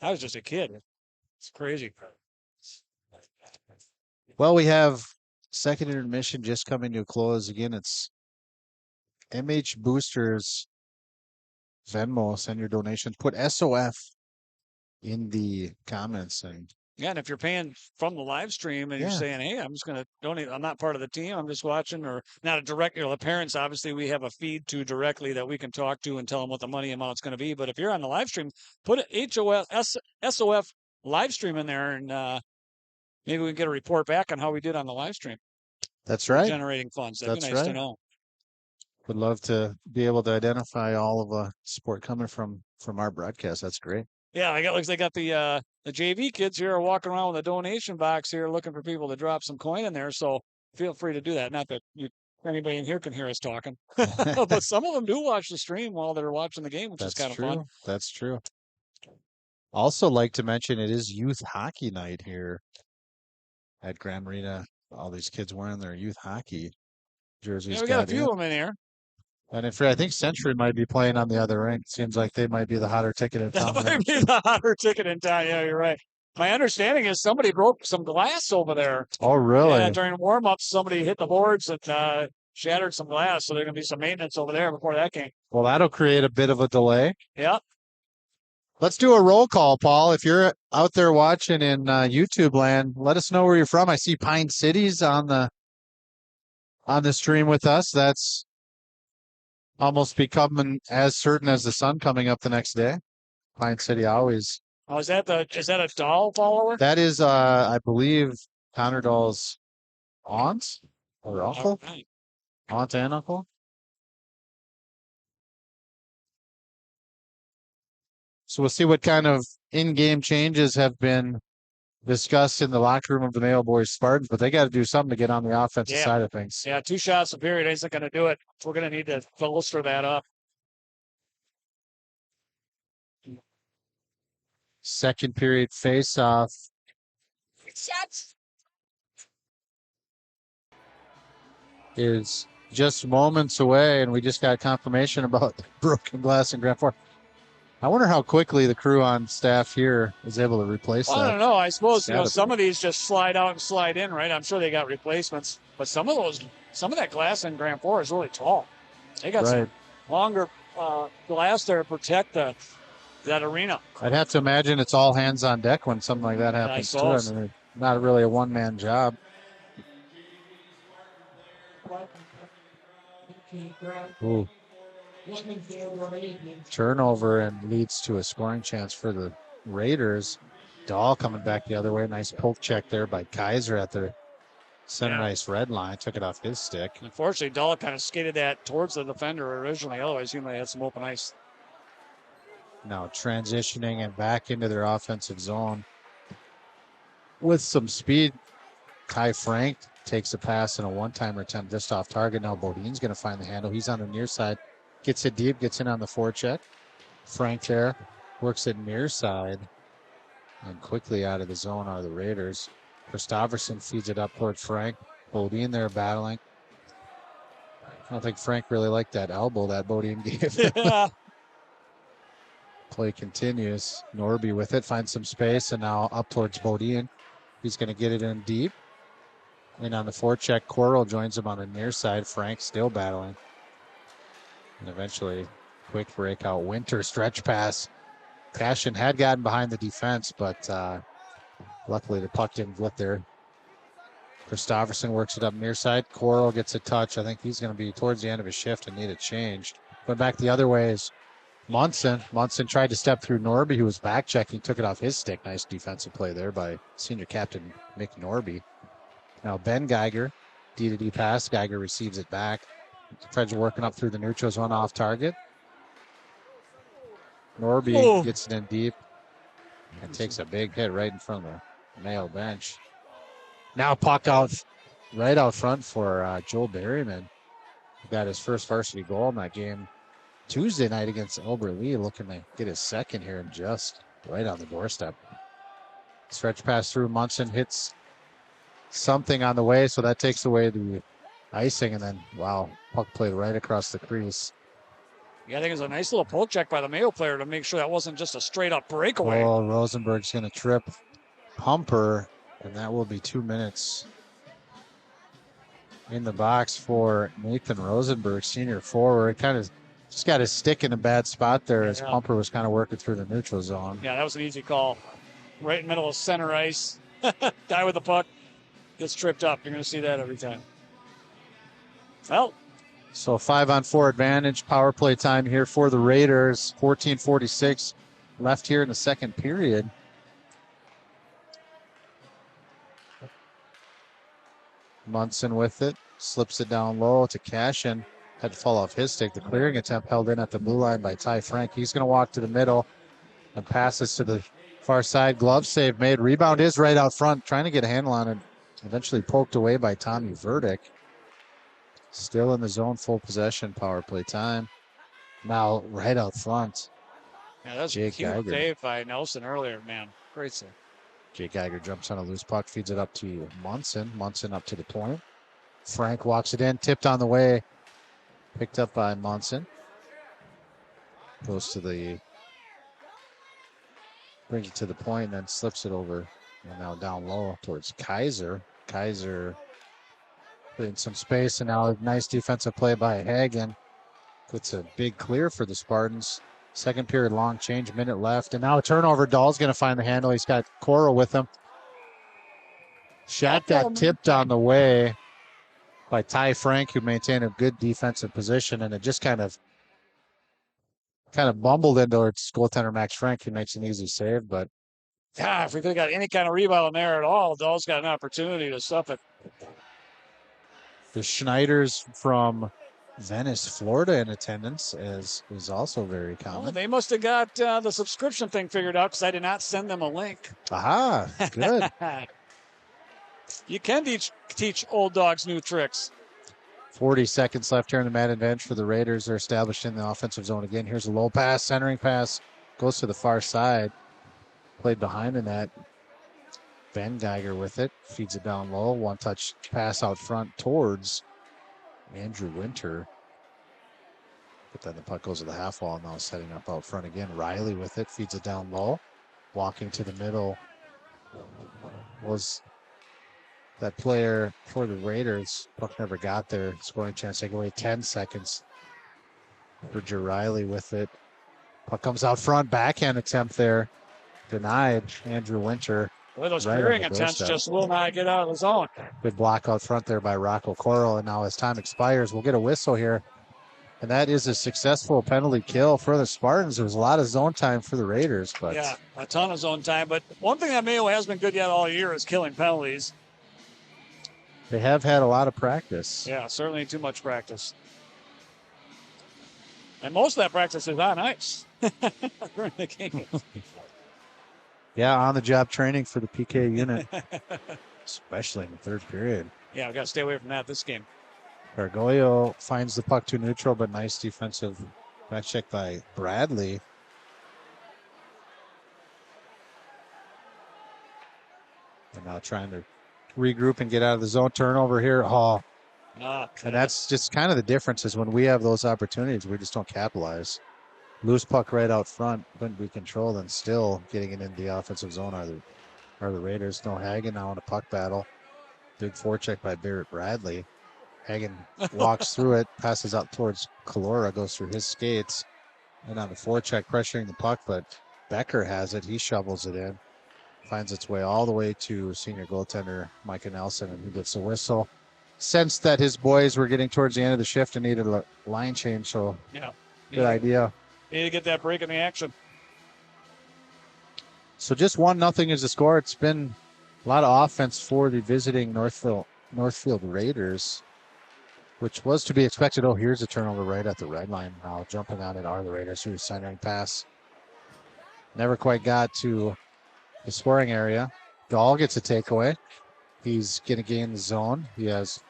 I was just a kid. It's crazy. Well, we have second intermission just coming to a close. Again, it's MH Boosters Venmo. Send your donations. Put SOF in the comments. And yeah, and if you're paying from the live stream and you're saying, hey, I'm just going to donate, I'm not part of the team, I'm just watching, or not a direct, the parents, obviously, we have a feed to directly that we can talk to and tell them what the money amount's going to be. But if you're on the live stream, put SOF live stream in there, and maybe we can get a report back on how we did on the live stream. That's right. Generating funds. That'd be nice to know. Would love to be able to identify all of the support coming from our broadcast. That's great. Yeah, looks like they got the JV kids here are walking around with a donation box here looking for people to drop some coin in there. So feel free to do that. Not that anybody in here can hear us talking, but some of them do watch the stream while they're watching the game, which is kind of fun. That's true. Also like to mention it is youth hockey night here at Graham Arena. All these kids wearing their youth hockey jerseys. Yeah, we got a few of them in here. And I think Century might be playing on the other rink. Seems like they might be the hotter ticket in town. That might be the hotter ticket in town. Yeah, you're right. My understanding is somebody broke some glass over there. Oh, really? Yeah, during warm-ups, somebody hit the boards and shattered some glass. So there's going to be some maintenance over there before that game. Well, that'll create a bit of a delay. Yeah. Let's do a roll call, Paul. If you're out there watching in YouTube land, let us know where you're from. I see Pine City's on the stream with us. That's almost becoming as certain as the sun coming up the next day. Pine City always. Oh, is that a Dahl follower? That is, I believe, Connor Dahl's aunt or uncle. Right. Aunt and uncle. So we'll see what kind of in-game changes have been discussed in the locker room of the Mayo boys Spartans, but they got to do something to get on the offensive side of things. Yeah, 2 shots a period isn't going to do it. We're going to need to bolster that up. Second period face-off. Shots is just moments away, and we just got confirmation about broken glass in Grand Forks. I wonder how quickly the crew on staff here is able to replace that. I don't know. I suppose some of these just slide out and slide in, right? I'm sure they got replacements, but some of that glass in Grand Forks is really tall. They got some longer glass there to protect that arena. I'd have to imagine it's all hands on deck when something like that happens too. I mean, not really a one-man job. Ooh. Turnover and leads to a scoring chance for the Raiders. Dahl coming back the other way. Nice poke check there by Kaiser at the center ice red line. Took it off his stick. Unfortunately, Dahl kind of skated that towards the defender originally. Otherwise, he might have had some open ice. Now transitioning and back into their offensive zone with some speed. Kai Frank takes a pass and a one-timer attempt just off target. Now Bodine's going to find the handle. He's on the near side. Gets it deep, gets in on the forecheck. Frank there works it near side. And quickly out of the zone are the Raiders. Christofferson feeds it up towards Frank. Bodine there battling. I don't think Frank really liked that elbow that Bodine gave. Yeah. Play continues. Norby with it, finds some space, and now up towards Bodine. He's going to get it in deep. And on the forecheck, Coral joins him on the near side. Frank still battling. And eventually, quick breakout. Winter stretch pass. Cashin had gotten behind the defense, but luckily the puck didn't flip there. Christofferson works it up near side. Coral gets a touch. I think he's going to be towards the end of his shift and need a change. But back the other way is Munson. Munson tried to step through Norby, who was back checking, took it off his stick. Nice defensive play there by senior captain Mick Norby. Now Ben Geiger, D-to-D pass. Geiger receives it back. Preds working up through the neutral zone off target. Norby gets it in deep and takes a big hit right in front of the Mayo bench. Now puck out right out front for Joel Berryman. Got his first varsity goal in that game Tuesday night against Elber Lee, looking to get his second here and just right on the doorstep. Stretch pass through. Munson hits something on the way, so that takes away the icing, and then, wow, puck played right across the crease. Yeah, I think it was a nice little poke check by the Mayo player to make sure that wasn't just a straight-up breakaway. Oh, Rosenberg's going to trip Pumper, and that will be 2 minutes in the box for Nathan Rosenberg, senior forward. Kind of just got his stick in a bad spot there as Pumper was kind of working through the neutral zone. Yeah, that was an easy call. Right in the middle of center ice. Guy with the puck gets tripped up. You're going to see that every time. Well, so 5-on-4 advantage, power play time here for the Raiders. 14:46 left here in the second period. Munson with it, slips it down low to Cashin. Had to fall off his stick. The clearing attempt held in at the blue line by Ty Frank. He's going to walk to the middle and passes to the far side. Glove save made. Rebound is right out front, trying to get a handle on it. Eventually poked away by Tommy Verdick. Still in the zone, full possession, power play time. Now right out front. Yeah, that's a cute save by Nelson earlier, man. Great save. Jake Geiger jumps on a loose puck, feeds it up to Munson. Munson up to the point. Frank walks it in, tipped on the way. Picked up by Munson. Goes to the, brings it to the point, and then slips it over. And now down low towards Kaiser. Kaiser in some space, and now a nice defensive play by Hagen. Puts a big clear for the Spartans. Second period long change, minute left. And now a turnover. Dahl's going to find the handle. He's got Coral with him. Shot got tipped on the way by Ty Frank, who maintained a good defensive position, and it just kind of bumbled into its goaltender Max Frank, who makes an easy save. But yeah, if we could have got any kind of rebound there at all, Dahl's got an opportunity to stuff it. The Schneiders from Venice, Florida in attendance is also very common. Well, they must have got the subscription thing figured out because I did not send them a link. Aha, good. You can teach old dogs new tricks. 40 seconds left here in the Madden bench for the Raiders. They're established in the offensive zone again. Here's a low pass, centering pass. Goes to the far side. Played behind the net. Ben Geiger with it. Feeds it down low. One-touch pass out front towards Andrew Winter. But then the puck goes to the half wall. Now setting up out front again. Riley with it. Feeds it down low. Walking to the middle was that player for the Raiders. Puck never got there. Scoring chance take away 10 seconds. Bridger Riley with it. Puck comes out front. Backhand attempt there. Denied. Andrew Winter. Boy, those clearing attempts just will not get out of the zone. Good block out front there by Rocco Coral. And now as time expires, we'll get a whistle here. And that is a successful penalty kill for the Spartans. There was a lot of zone time for the Raiders. But yeah, a ton of zone time. But one thing that Mayo has been good at all year is killing penalties. They have had a lot of practice. Yeah, certainly too much practice. And most of that practice is on ice during the game. Yeah, on-the-job training for the PK unit, especially in the third period. Yeah, we've got to stay away from that this game. Gargoyle finds the puck to neutral, but nice defensive back check by Bradley. And now trying to regroup and get out of the zone. Turnover here. Oh. And that's just kind of the difference is when we have those opportunities, we just don't capitalize. Loose puck right out front, couldn't be controlled, and still getting it into the offensive zone are the Raiders. No Hagen now in a puck battle. Big forecheck by Barrett Bradley. Hagen walks through it, passes out towards Calora, goes through his skates, and on the forecheck pressuring the puck, but Becker has it. He shovels it in. finds its way all the way to senior goaltender Micah Nelson, and he gets a whistle. Sensed that his boys were getting towards the end of the shift and needed a line change, so good idea. Need to get that break in the action. So just 1-0 is the score. It's been a lot of offense for the visiting Northfield Raiders, which was to be expected. Oh, here's a turnover right at the red line now. Jumping on it are the Raiders, who are centering pass. Never quite got to the scoring area. Dahl gets a takeaway. He's going to gain the zone. He has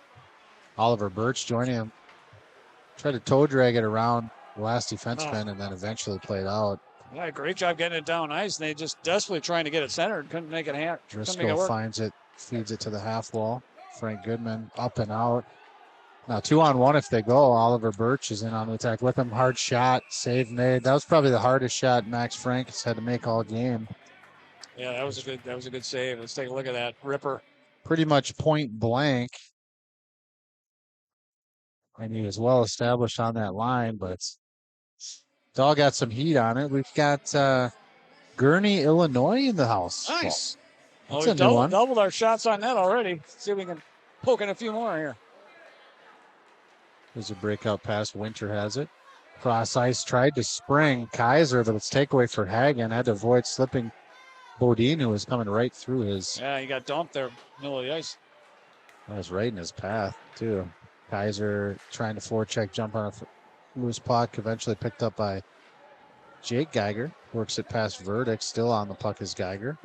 Oliver Birch joining him. Tried to toe drag it around the last defenseman and then eventually played out. Yeah, great job getting it down ice. And they just desperately trying to get it centered. Couldn't make it happen. Driscoll finds it, feeds it to the half wall. Frank Goodman up and out. Now 2-on-1 if they go. Oliver Birch is in on the attack with him. Hard shot, save made. That was probably the hardest shot Max Frank has had to make all game. Yeah, that was a good save. Let's take a look at that ripper. Pretty much point blank. And he was well established on that line, but it's all got some heat on it. We've got Gurney, Illinois in the house. Nice. Well, we've doubled our shots on that already. Let's see if we can poke in a few more here. There's a breakout pass. Winter has it. Cross ice, tried to spring Kaiser, but it's takeaway for Hagen. Had to avoid slipping Bodine, who was coming right through his. Yeah, he got dumped there, middle of the ice. That was right in his path, too. Kaiser trying to forecheck jump on a loose puck, eventually picked up by Jake Geiger. Works it past Verdict, still on the puck is Geiger.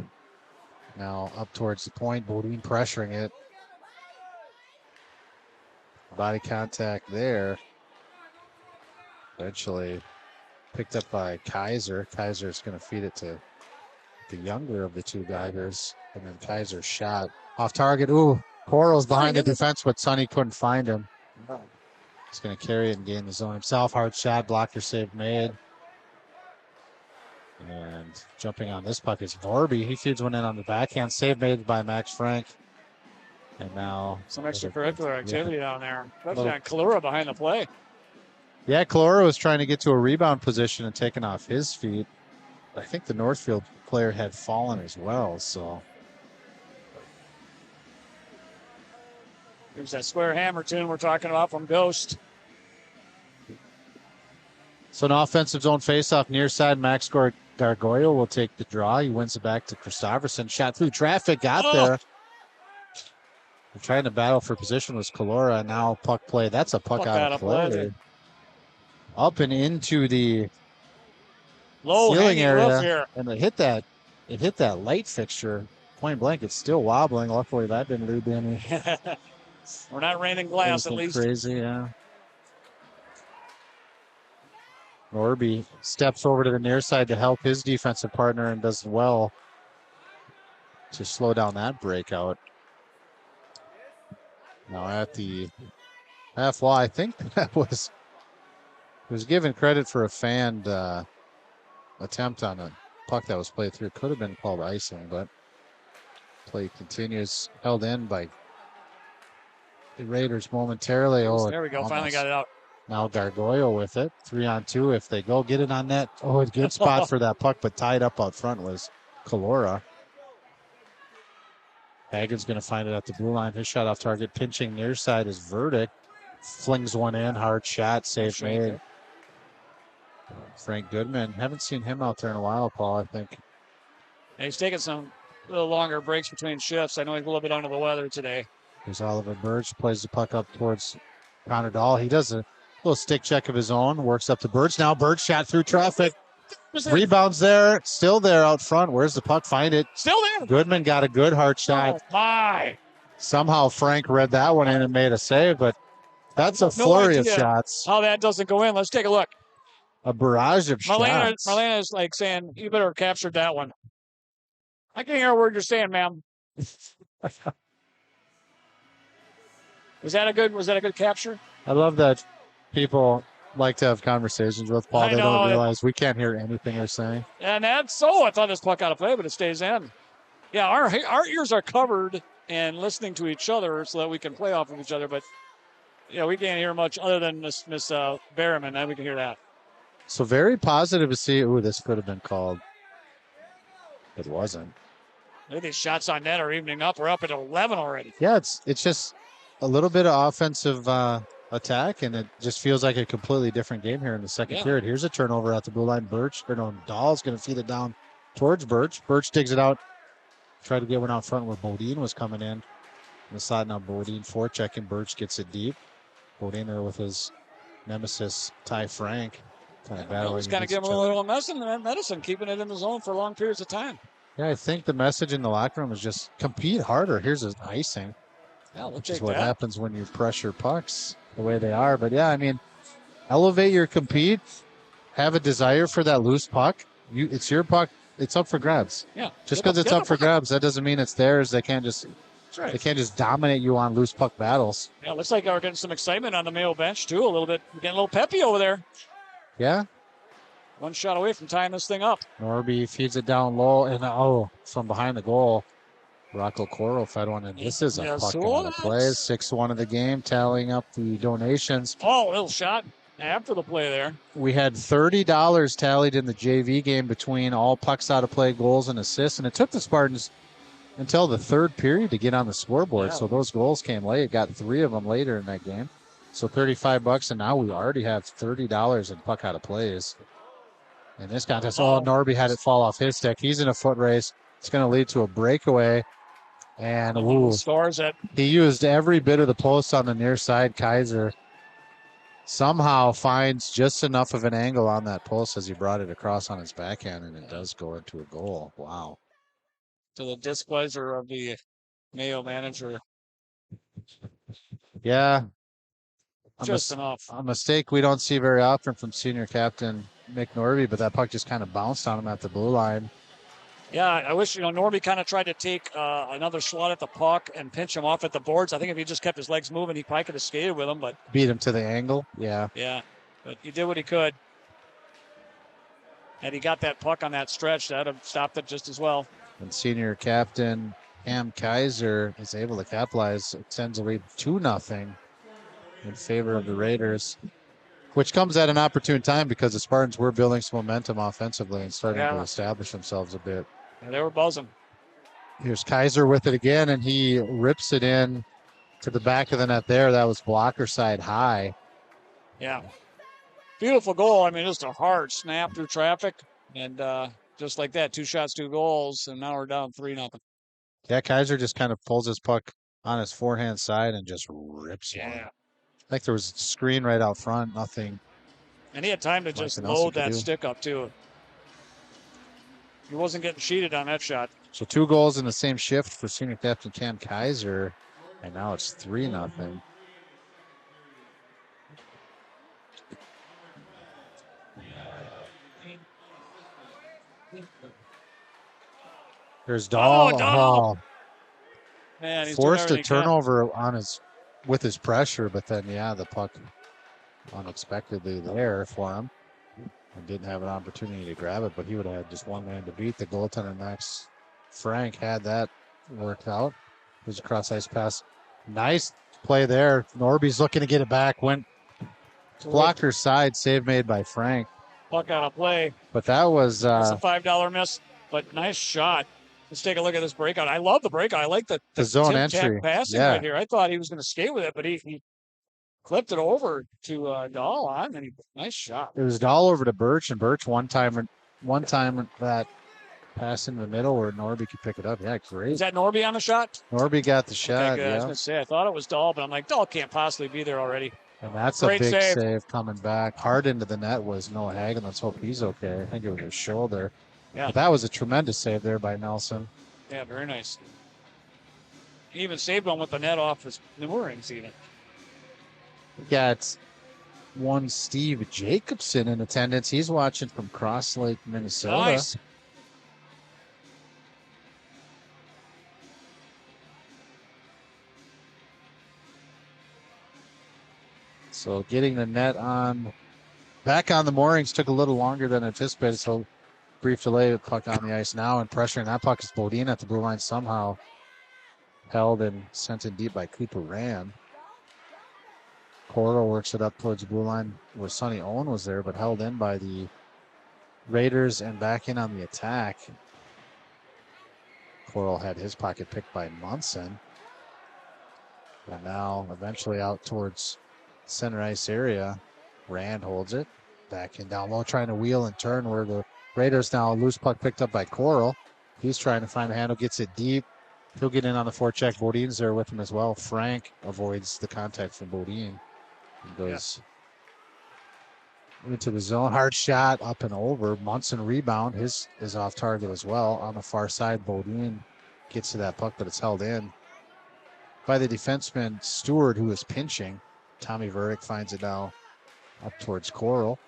Now up towards the point, Bodine pressuring it. Body contact there. Eventually picked up by Kaiser. Kaiser's going to feed it to the younger of the two Geigers. And then Kaiser's shot off target. Ooh, Coral's behind the defense, but Sonny couldn't find him. He's going to carry it and gain the zone himself. Hard shot, blocker save made. And jumping on this puck is Vorby. He feeds one in on the backhand. Save made by Max Frank. And now some extracurricular activity down there. Especially on Kalura behind the play. Yeah, Kalura was trying to get to a rebound position and taking off his feet. I think the Northfield player had fallen as well, so. There's that square hammer tune we're talking about from Ghost. So an offensive zone faceoff near side. Max Gargoyle will take the draw. He wins it back to Christopherson. Shot through traffic, got there. They're trying to battle for position was Kalora. Now puck play. That's a puck out of play. Up and into the ceiling area. And it hit that light fixture. Point blank, it's still wobbling. Luckily that didn't lead to any. We're not raining glass, at least. Crazy, yeah. Norby steps over to the near side to help his defensive partner and does well to slow down that breakout. Now at the half wall, I think that was given credit for a fanned attempt on a puck that was played through. Could have been called icing, but play continues. Held in by the Raiders momentarily. Oh, there we go. Finally got it out. Now Gargoyle with it. 3-on-2 if they go. Get it on net. Oh, a good spot for that puck, but tied up out front was Kalora. Hagen's going to find it at the blue line. His shot off target. Pinching near side is Verdict. Flings one in. Hard shot. Save made. Frank Goodman. Haven't seen him out there in a while, Paul, I think. And he's taking some little longer breaks between shifts. I know he's a little bit under the weather today. Here's Oliver Birch. Plays the puck up towards Connor Dahl. He does a little stick check of his own. Works up to Birch. Now Birch shot through traffic. Rebounds there. Still there out front. Where's the puck? Find it. Still there. Goodman got a good hard shot. Oh, my. Somehow Frank read that one in and made a save, but that's a flurry of shots. How that doesn't go in. Let's take a look. A barrage of shots. Marlena is like saying, you better have captured that one. I can't hear a word you're saying, ma'am. Was that a good capture? I love that people like to have conversations with Paul. They don't realize we can't hear anything they're saying. And that's I thought this puck out of play, but it stays in. Yeah, our ears are covered and listening to each other so that we can play off of each other. But yeah, we can't hear much other than Miss Berriman. Now we can hear that. So very positive to see. Ooh, this could have been called. It wasn't. These shots on net are evening up. We're up at 11 already. Yeah, it's just a little bit of offensive attack, and it just feels like a completely different game here in the second period. Here's a turnover at the blue line. Dahl's going to feed it down towards Birch. Birch digs it out. Tried to get one out front where Bodine was coming in. The side now, Bodine forechecking. Birch gets it deep. Bodine there with his nemesis, Ty Frank. He's kind of giving him a little medicine, keeping it in the zone for long periods of time. Yeah, I think the message in the locker room is just compete harder. Here's an icing. Yeah, which is what happens when you pressure pucks the way they are. But yeah, I mean, elevate your compete. Have a desire for that loose puck. It's your puck. It's up for grabs. Yeah. Just because it's up for grabs, that doesn't mean it's theirs. They can't just dominate you on loose puck battles. Yeah, looks like we're getting some excitement on the Mayo bench too. A little bit, getting a little peppy over there. Yeah. One shot away from tying this thing up. Norby feeds it down low, and from behind the goal, Rocco Coro fed one, and this is a puck out of play. 6-1 of the game, tallying up the donations. Oh, little shot after the play there. We had $30 tallied in the JV game between all pucks out of play, goals, and assists, and it took the Spartans until the third period to get on the scoreboard. So those goals came late. Got 3 of them later in that game. So $35, and now we already have $30 in puck out of plays in this contest. Oh, Norby had it fall off his stick. He's in a foot race. It's going to lead to a breakaway. And he used every bit of the post on the near side. Kaiser somehow finds just enough of an angle on that post as he brought it across on his backhand, and it does go into a goal. Wow. To the displeasure of the Mayo manager. Yeah. Just enough. A mistake we don't see very often from senior captain Mick Norby, but that puck just kind of bounced on him at the blue line. Yeah, I wish, Norby kind of tried to take another shot at the puck and pinch him off at the boards. I think if he just kept his legs moving, he probably could have skated with him, but beat him to the angle. Yeah. Yeah, but he did what he could. And he got that puck on that stretch. That would have stopped it just as well. And senior captain Cam Kaiser is able to capitalize. It sends a lead 2-0 in favor of the Raiders, which comes at an opportune time because the Spartans were building some momentum offensively and starting to establish themselves a bit. Yeah, they were buzzing. Here's Kaiser with it again, and he rips it in to the back of the net there. That was blocker side high. Yeah. Beautiful goal. I mean, just a hard snap through traffic. And just like that, 2 shots, 2 goals, and now we're down 3-0. Yeah, Kaiser just kind of pulls his puck on his forehand side and just rips one. Like there was a screen right out front, nothing. And he had time to just load that stick up, too. He wasn't getting cheated on that shot. So 2 goals in the same shift for senior captain Cam Kaiser, and now it's 3-0. There's Dahl. Oh, man, he's forced a turnover with his pressure, but then the puck unexpectedly there for him. And didn't have an opportunity to grab it, but he would have had just one man to beat. The goaltender, Max Frank, had that worked out. There's a cross ice pass. Nice play there. Norby's looking to get it back. Went blocker side, save made by Frank. Puck out of play. But that was that's a $5 miss, but nice shot. Let's take a look at this breakout. I love the breakout. I like the zone entry passing right here. I thought he was going to skate with it, but he clipped it over to Dahl on, and nice shot. It was Dahl over to Birch, and Birch one time that pass in the middle where Norby could pick it up. Yeah, great. Is that Norby on the shot? Norby got the shot. Okay, I was going to say, I thought it was Dahl, but I'm like, Dahl can't possibly be there already. And that's a big save coming back. Hard into the net was Noah Hagen. Let's hope he's okay. I think it was his shoulder. Yeah. But that was a tremendous save there by Nelson. Yeah, very nice. He even saved one with the net off his moorings even. We got one Steve Jacobson in attendance. He's watching from Cross Lake, Minnesota. Nice. So getting the net back on the moorings took a little longer than anticipated. So brief delay, puck on the ice now and pressuring that puck is Bodine at the blue line, somehow held and sent in deep by Cooper Rand. Coro works it up towards the blue line where Sonny Owen was there, but held in by the Raiders and back in on the attack. Coral had his pocket picked by Munson. And now eventually out towards center ice area. Rand holds it. Back and down low, trying to wheel and turn where the Raiders now loose puck picked up by Coral. He's trying to find a handle, gets it deep. He'll get in on the forecheck. Bodin's there with him as well. Frank avoids the contact from Bodin. And goes into the zone. Hard shot up and over. Munson rebound. His is off target as well. On the far side, Bodin gets to that puck, but it's held in by the defenseman Stewart, who is pinching. Tommy Verdick finds it now up towards Coral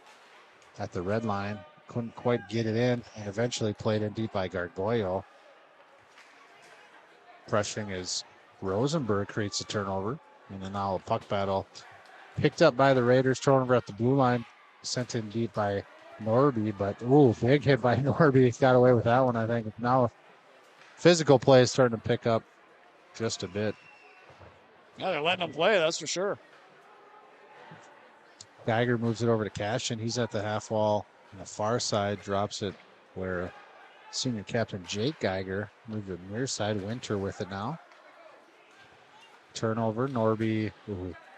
at the red line. Couldn't quite get it in, and eventually played in deep by Gargoyle. Pressuring as Rosenberg creates a turnover, and then now a puck battle picked up by the Raiders. Turnover at the blue line, sent in deep by Norby, but big hit by Norby. Got away with that one, I think. Now physical play is starting to pick up just a bit. Yeah, they're letting them play, that's for sure. Geiger moves it over to Cashin. He's at the half wall on the far side, drops it where senior captain Jake Geiger moved to the near side. Winter with it now. Turnover. Norby,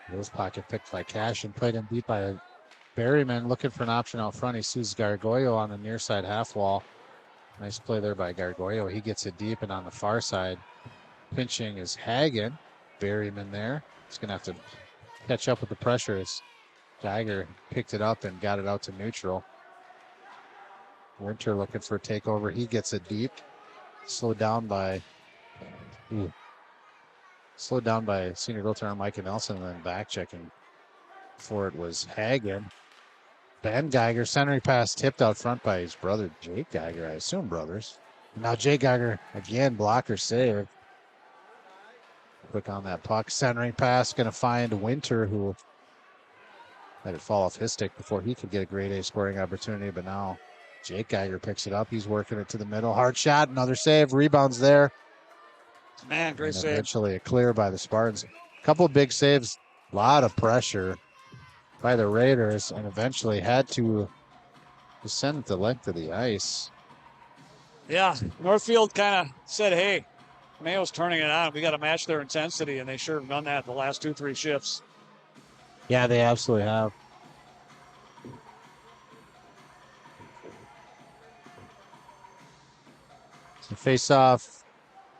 his pocket picked by Cashin, played in deep by Berryman, looking for an option out front. He sees Gargoyle on the near side half wall. Nice play there by Gargoyle. He gets it deep, and on the far side, pinching is Hagen. Berryman there. He's going to have to catch up with the pressure as Geiger picked it up and got it out to neutral. Winter looking for a takeover. He gets it deep. Slowed down by senior goaltender Micah Nelson, and then back checking for it was Hagen. Ben Geiger, centering pass tipped out front by his brother Jake Geiger, I assume brothers. Now Jake Geiger again, blocker save. Quick on that puck. Centering pass, going to find Winter, who let it fall off his stick before he could get a grade A scoring opportunity. But now Jake Geiger picks it up. He's working it to the middle. Hard shot, another save. Rebounds there. Man, great save. Eventually a clear by the Spartans. A couple of big saves. A lot of pressure by the Raiders, and eventually had to descend the length of the ice. Yeah, Northfield kind of said, hey, Mayo's turning it on. We got to match their intensity, and they sure have done that the last 2-3 shifts. Yeah, they absolutely have. So face off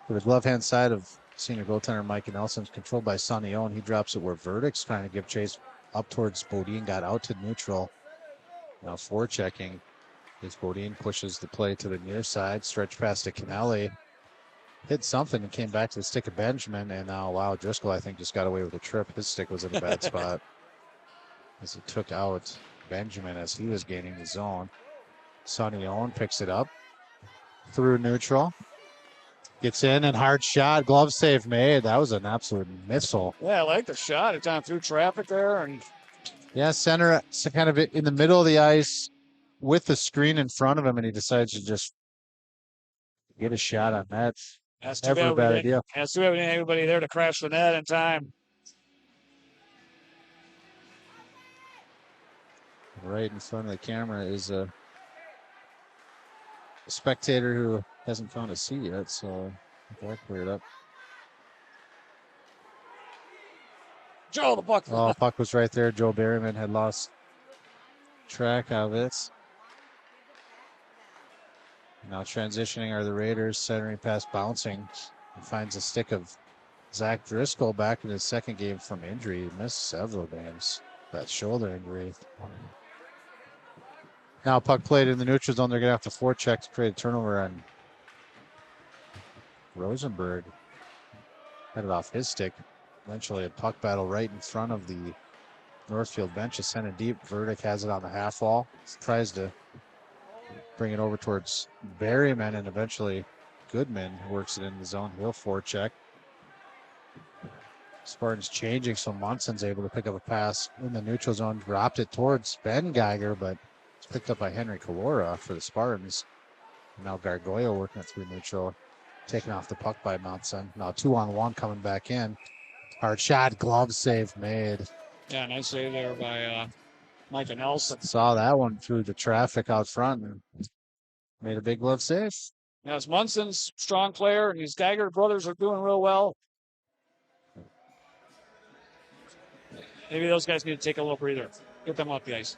for the glove hand side of senior goaltender Mike Nelson, controlled by Sonny Owen. He drops it where Verdict's trying to give chase up towards Bodine, got out to neutral. Now forechecking as Bodine pushes the play to the near side, stretch past to Canelli. Hit something and came back to the stick of Benjamin, and now, wow, Driscoll, I think, just got away with a trip. His stick was in a bad spot as he took out Benjamin as he was gaining the zone. Sonny Owen picks it up through neutral. Gets in and hard shot. Glove save made. That was an absolute missile. Yeah, I like the shot. It's on through traffic there. And yeah, center, so kind of in the middle of the ice with the screen in front of him, and he decides to just get a shot on that. That's too bad. Bad idea. That's too bad we didn't have anybody there to crash the net in time. Right in front of the camera is a spectator who hasn't found a seat yet, so that cleared up. Joe, the puck. Oh, puck was right there. Joe Berryman had lost track of it. Now transitioning are the Raiders, centering pass bouncing. He finds a stick of Zach Driscoll back in his second game from injury. He missed several games. That shoulder injury. Now puck played in the neutral zone. They're going to have to forecheck to create a turnover on Rosenberg. Headed off his stick. Eventually a puck battle right in front of the Northfield bench is sent it deep. Verdict has it on the half wall. Tries to bring it over towards Berryman, and eventually Goodman works it in the zone. He'll forecheck. Spartans changing, so Munson's able to pick up a pass in the neutral zone. Dropped it towards Ben Geiger, but it's picked up by Henry Kalora for the Spartans. Now Gargoyle working it through neutral. Taking off the puck by Munson. Now 2-on-1 coming back in. Hard shot, glove save made. Yeah, nice save there by Micah Nelson. Saw that one through the traffic out front and made a big glove save. Now, it's Munson's strong player, and these Geiger brothers are doing real well. Maybe those guys need to take a little breather. Get them off the ice.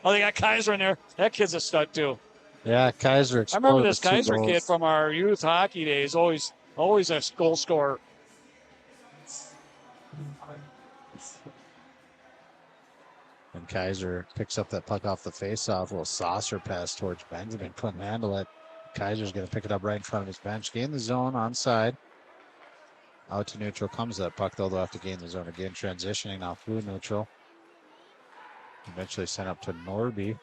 Oh, they got Kaiser in there. That kid's a stud, too. Yeah, Kaiser I remember exploded this with 2 Kaiser goals. kid from our youth hockey days. Always a goal scorer. And Kaiser picks up that puck off the faceoff. A little saucer pass towards Benjamin. Couldn't handle it. Kaiser's going to pick it up right in front of his bench. Gain the zone onside. Out to neutral comes that puck, though. They'll have to gain the zone again. Transitioning now through neutral. Eventually sent up to Norby.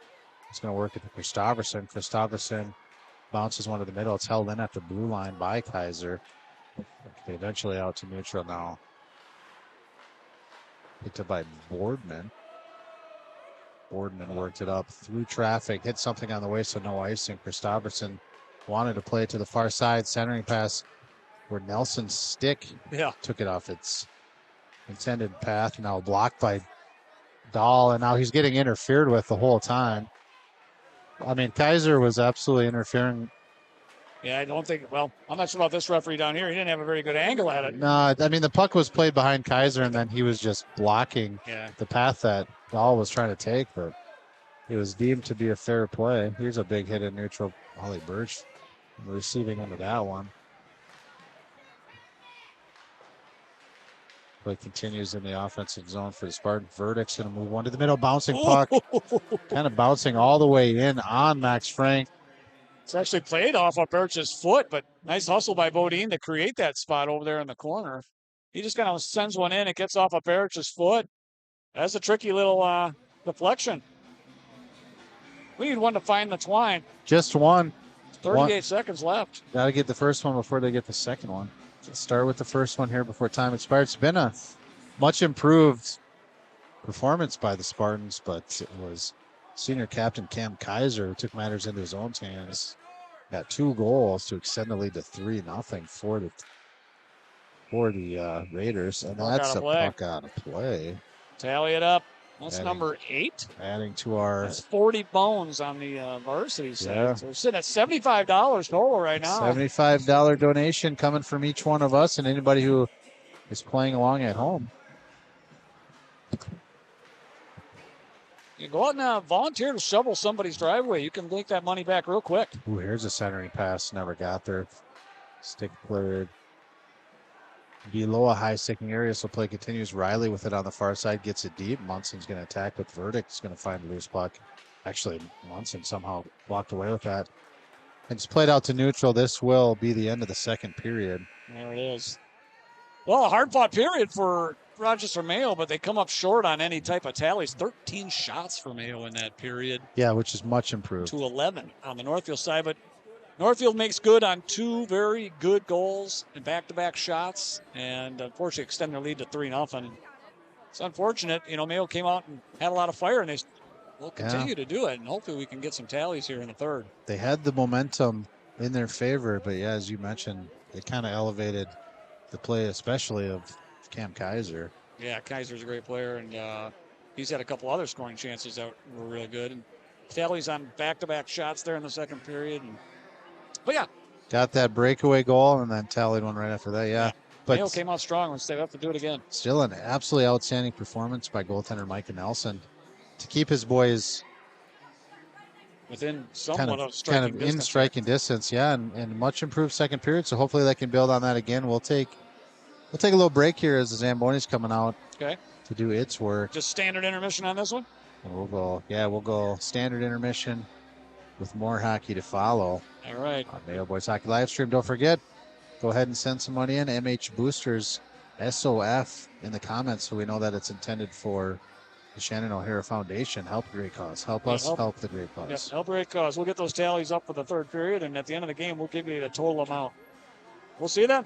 It's going to work at Christopherson. Christopherson bounces one to the middle. It's held in at the blue line by Kaiser. Eventually out to neutral now. Picked up by Boardman. Boardman worked it up through traffic, hit something on the way, so no icing. Christopherson wanted to play it to the far side, centering pass where Nelson's stick took it off its intended path. Now blocked by Dahl, and now he's getting interfered with the whole time. I mean, Kaiser was absolutely interfering. Yeah, I don't think, well, I'm not sure about this referee down here. He didn't have a very good angle at it. No, I mean, the puck was played behind Kaiser, and then he was just blocking the path that Dahl was trying to take, but it was deemed to be a fair play. Here's a big hit in neutral. Ollie Birch receiving into that one. Play continues in the offensive zone for the Spartan. Verdict's going to move one to the middle. Bouncing puck. Kind of bouncing all the way in on Max Frank. It's actually played off of Birch's foot, but nice hustle by Bodine to create that spot over there in the corner. He just kind of sends one in. It gets off of Birch's foot. That's a tricky little deflection. We need one to find the twine. Just one. 38 seconds left. Got to get the first one before they get the second one. Let's start with the first one here before time expires. It's been a much improved performance by the Spartans, but it was senior captain Cam Kaiser who took matters into his own hands. Got 2 goals to extend the lead to 3-0 for the Raiders. And that's a puck out of play. Tally it up. That's number 8. Adding to our... That's 40 bones on the varsity side. Yeah. So we're sitting at $75 total right now. $75 donation coming from each one of us and anybody who is playing along at home. You go out and volunteer to shovel somebody's driveway. You can link that money back real quick. Ooh, here's a centering pass. Never got there. Stick cleared. Below a high sticking area, so play continues. Riley with it on the far side, gets it deep. Munson's going to attack, but Verdict's going to find a loose puck. Actually, Munson somehow walked away with that. And it's played out to neutral. This will be the end of the second period. There it is. Well, a hard-fought period for Rochester Mayo, but they come up short on any type of tallies. 13 shots for Mayo in that period. Yeah, which is much improved. To 11 on the Northfield side, but Northfield makes good on 2 very good goals and back-to-back shots, and unfortunately extend their lead to 3-0. It's unfortunate. You know, Mayo came out and had a lot of fire, and they will continue to do it, and hopefully we can get some tallies here in the third. They had the momentum in their favor, but yeah, as you mentioned, it kind of elevated the play, especially of Cam Kaiser. Yeah, Kaiser's a great player, and he's had a couple other scoring chances that were really good. And tallies on back-to-back shots there in the second period. But yeah. Got that breakaway goal and then tallied one right after that, yeah. But Mayo came out strong and they have to do it again. Still an absolutely outstanding performance by goaltender Micah Nelson to keep his boys within somewhat of striking distance. In striking distance, yeah, and much improved second period. So hopefully they can build on that again. We'll take a little break here as the Zamboni's coming out to do its work. Just standard intermission on this one? And we'll go standard intermission with more hockey to follow. All right. On Mayo Boys Hockey live stream. Don't forget, go ahead and send some money in. MH Boosters SOF in the comments so we know that it's intended for the Shannon O'Hara Foundation. Help a great cause. Help us help the great cause. Yep, help a great cause. We'll get those tallies up for the third period, and at the end of the game, we'll give you the total amount. We'll see you then.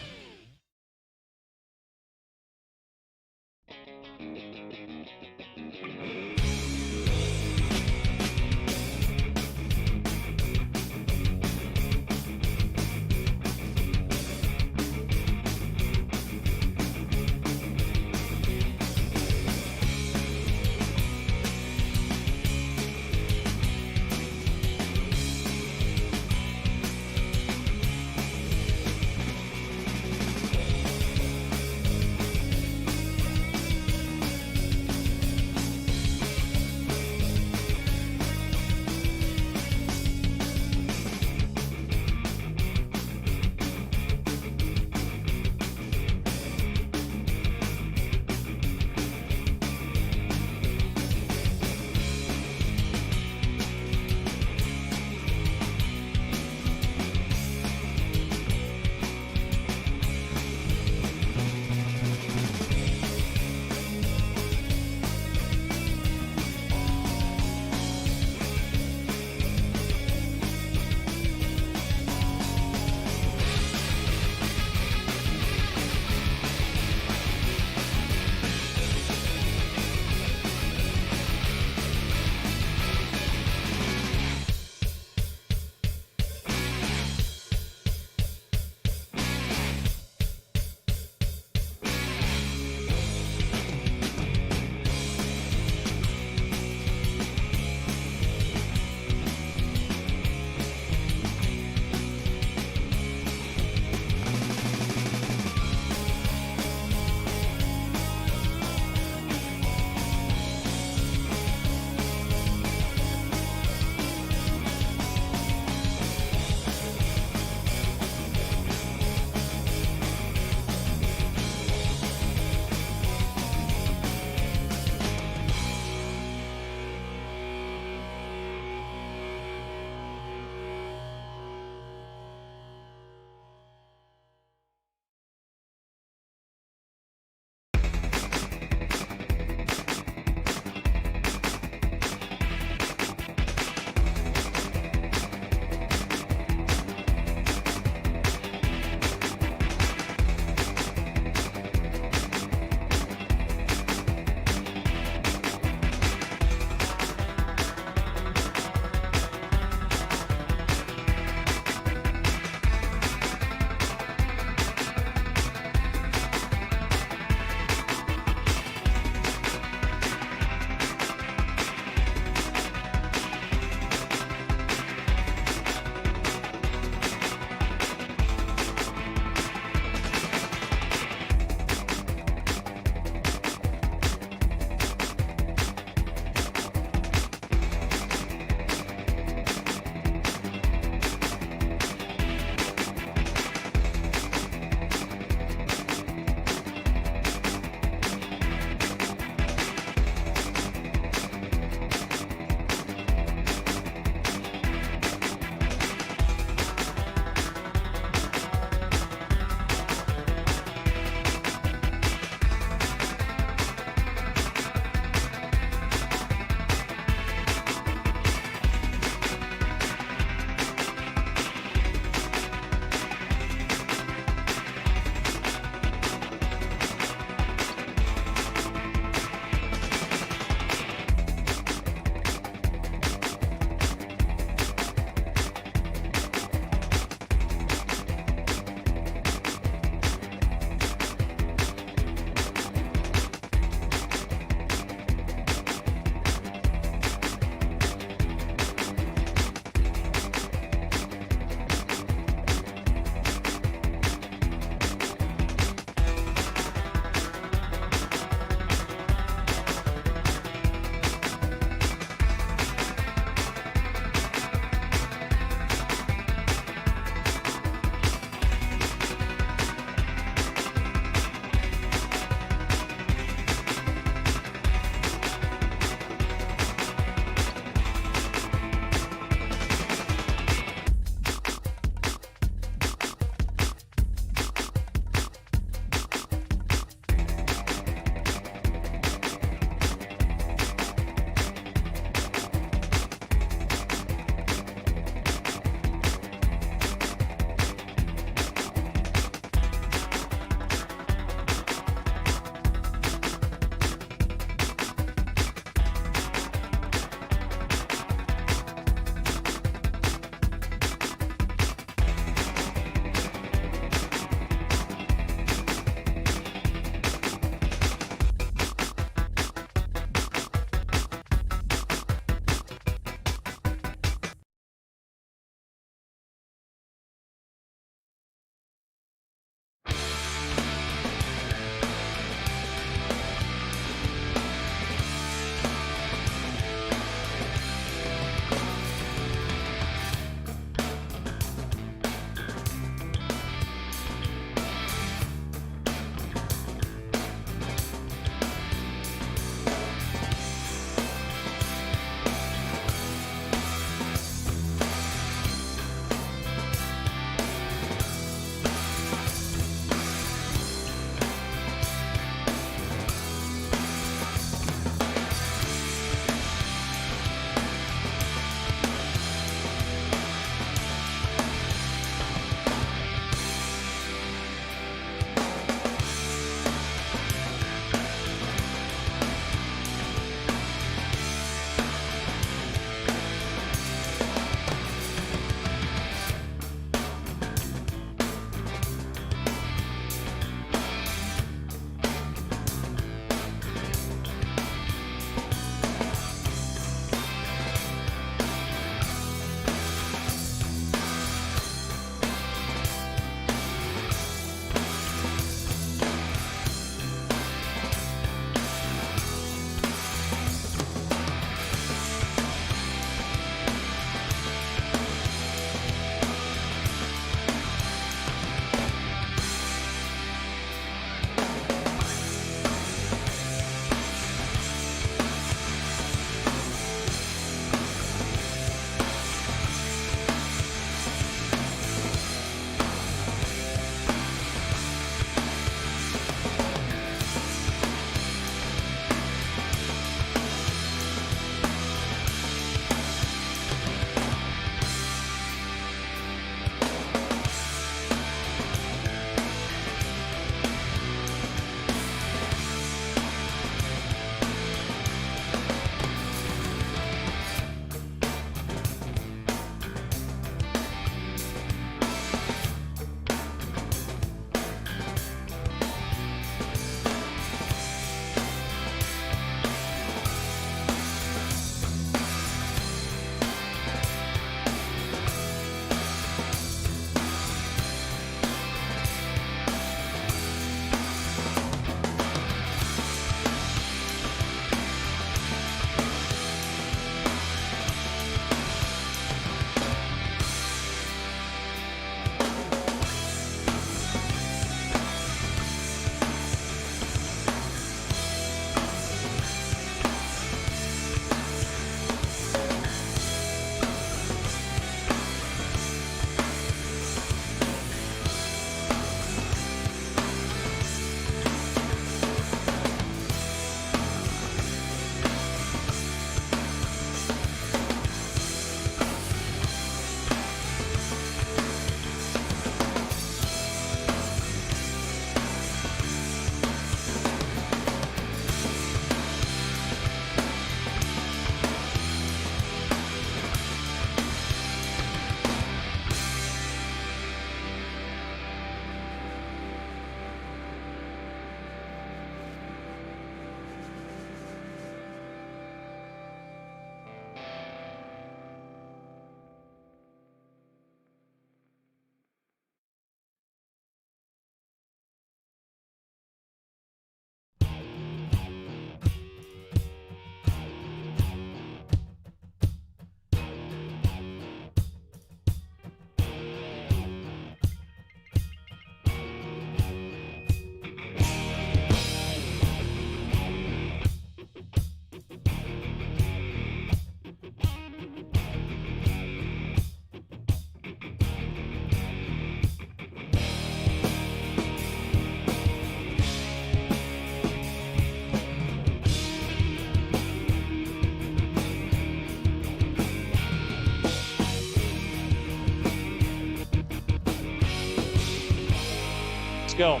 Let's go.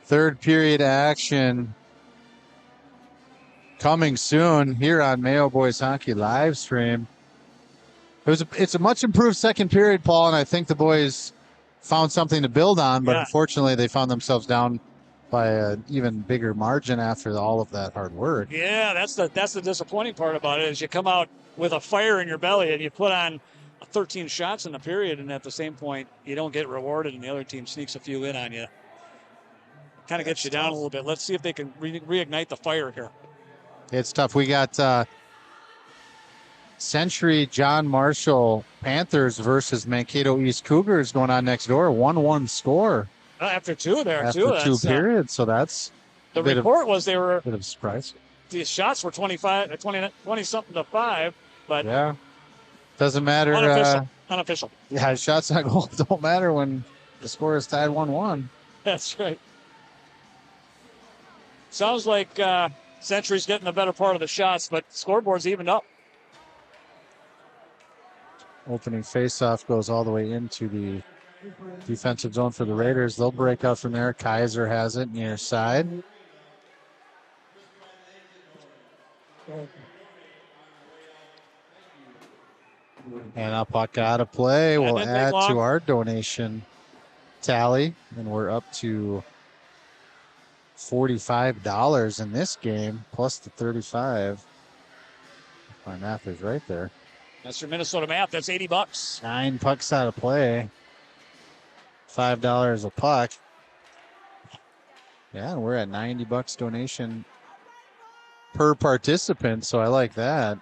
Third period action coming soon here on Mayo Boys Hockey live stream. It's a much improved second period, Paul, and I think the boys found something to build on, but unfortunately they found themselves down by an even bigger margin after all of that hard work. Yeah, that's the disappointing part about it is you come out with a fire in your belly and you put on 13 shots in the period, and at the same point you don't get rewarded and the other team sneaks a few in on you. Kind of gets you down a little bit. Let's see if they can reignite the fire here. It's tough. We got Century John Marshall Panthers versus Mankato East Cougars going on next door. 1-1 score. After two there, after too. After two periods, so that's the report was they were a bit of a surprise. The shots were 20 something to 5, but yeah, doesn't matter. Unofficial. Yeah, shots on goal don't matter when the score is tied 1-1. That's right. Sounds like Century's getting the better part of the shots, but scoreboard's evened up. Opening faceoff goes all the way into the defensive zone for the Raiders. They'll break out from there. Kaiser has it near side. And a puck out of play will add to our donation tally. And we're up to $45 in this game, plus the 35. My math is right there. That's your Minnesota math. That's $80. 9 pucks out of play. $5 a puck. Yeah, and we're at $90 donation per participant, so I like that.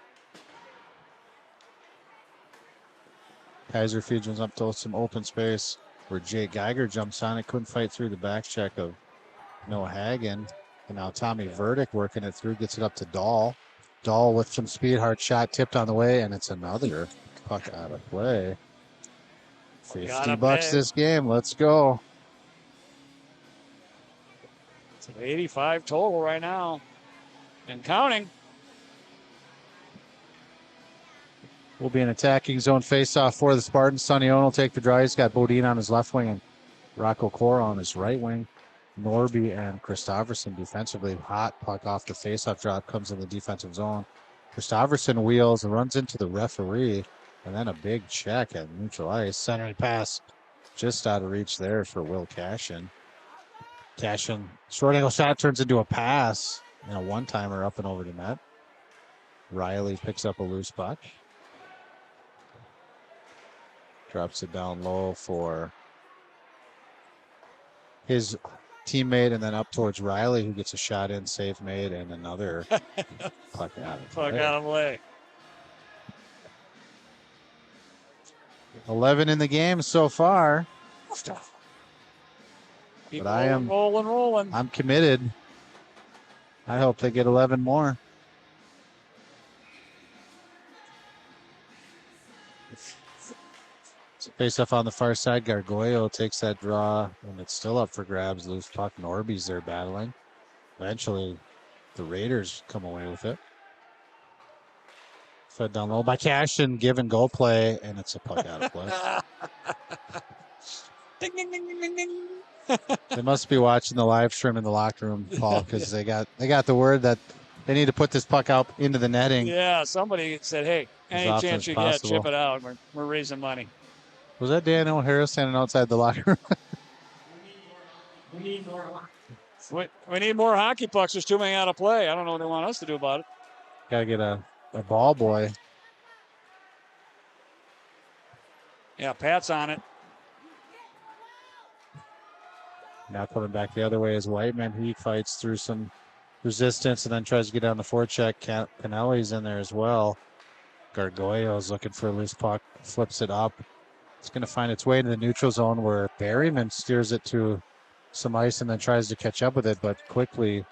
Kaiser Fusion's up to some open space where Jake Geiger jumps on it. Couldn't fight through the back check of Noah Hagen. And now Tommy Verdick working it through, gets it up to Dahl. Dahl with some speed, hard shot tipped on the way, and it's another puck out of play. $50 this game. Let's go. It's an 85 total right now. And counting. Will be an attacking zone faceoff for the Spartans. Sonny Owen will take the draw. He's got Bodine on his left wing and Rocco Cora on his right wing. Norby and Christofferson defensively. Hot puck off the faceoff drop comes in the defensive zone. Christofferson wheels and runs into the referee. And then a big check at neutral ice. Centering pass just out of reach there for Will Cashin. Cashin, short angle shot turns into a pass. And a one-timer up and over the net. Riley picks up a loose puck. Drops it down low for his teammate, and then up towards Riley, who gets a shot in, save made, and another puck out of play. 11 in the game so far. Keep but rolling. I'm committed. I hope they get 11 more. Face off on the far side. Gargoyle takes that draw, and it's still up for grabs. Loose puck. Norby's there battling. Eventually, the Raiders come away with it. Fed down low by Cashin, given goal play, and it's a puck out of play. Ding, ding, ding, ding, ding. They must be watching the live stream in the locker room, Paul, because they got the word that they need to put this puck out into the netting. Yeah, somebody said, "Hey, any chance you get, chip it out. We're raising money." Was that Dan O'Hara standing outside the locker room? We need more hockey pucks. There's too many out of play. I don't know what they want us to do about it. Gotta get a ball boy. Yeah, Pat's on it. Now coming back the other way is Whiteman. He fights through some resistance and then tries to get down the forecheck. Canelli's in there as well. Gargoyle's looking for a loose puck. Flips it up. It's going to find its way into the neutral zone where Berryman steers it to some ice and then tries to catch up with it, but quickly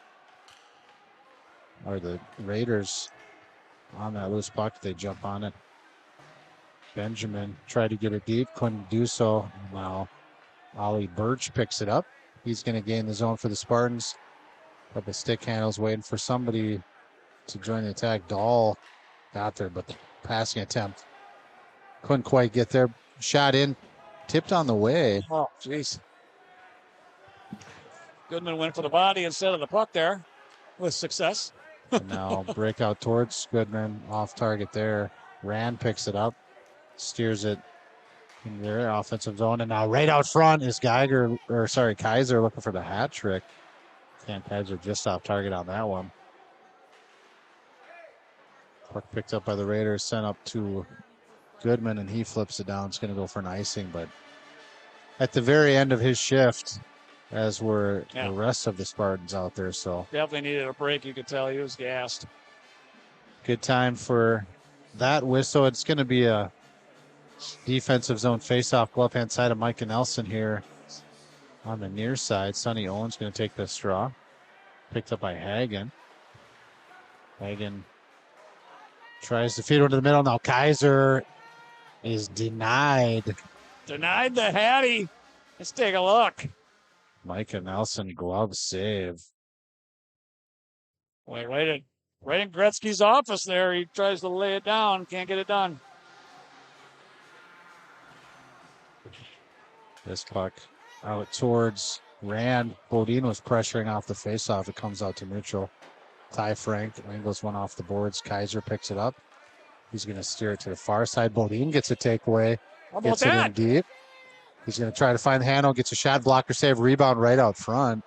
are the Raiders on that loose puck. They jump on it. Benjamin tried to get it deep, couldn't do so. Now Ollie Birch picks it up. He's going to gain the zone for the Spartans. But the stick handle's waiting for somebody to join the attack. Dahl got there, but the passing attempt couldn't quite get there. Shot in tipped on the way. Oh, jeez. Goodman went for the body instead of the puck there with success. Now breakout towards Goodman, off target there. Rand picks it up, steers it in their offensive zone, and now right out front is Kaiser looking for the hat trick. Kaiser just off target on that one. Puck picked up by the Raiders, sent up to Goodman, and he flips it down. It's going to go for an icing, but at the very end of his shift, as were the rest of the Spartans out there. So definitely needed a break. You could tell he was gassed. Good time for that whistle. It's going to be a defensive zone faceoff, glove hand side of Micah Nelson here on the near side. Sonny Owens going to take the straw. Picked up by Hagen. Hagen tries to feed into the middle. Now Kaiser is denied. Denied the Hattie. Let's take a look. Micah Nelson glove save. Wait, right in Gretzky's office there. He tries to lay it down. Can't get it done. This puck out towards Rand. Bodine was pressuring off the faceoff. It comes out to neutral. Ty Frank angles one off the boards. Kaiser picks it up. He's going to steer it to the far side. Bodine gets a takeaway. How about gets that? it in deep. He's going to try to find the handle. Gets a shot blocker save. Rebound right out front.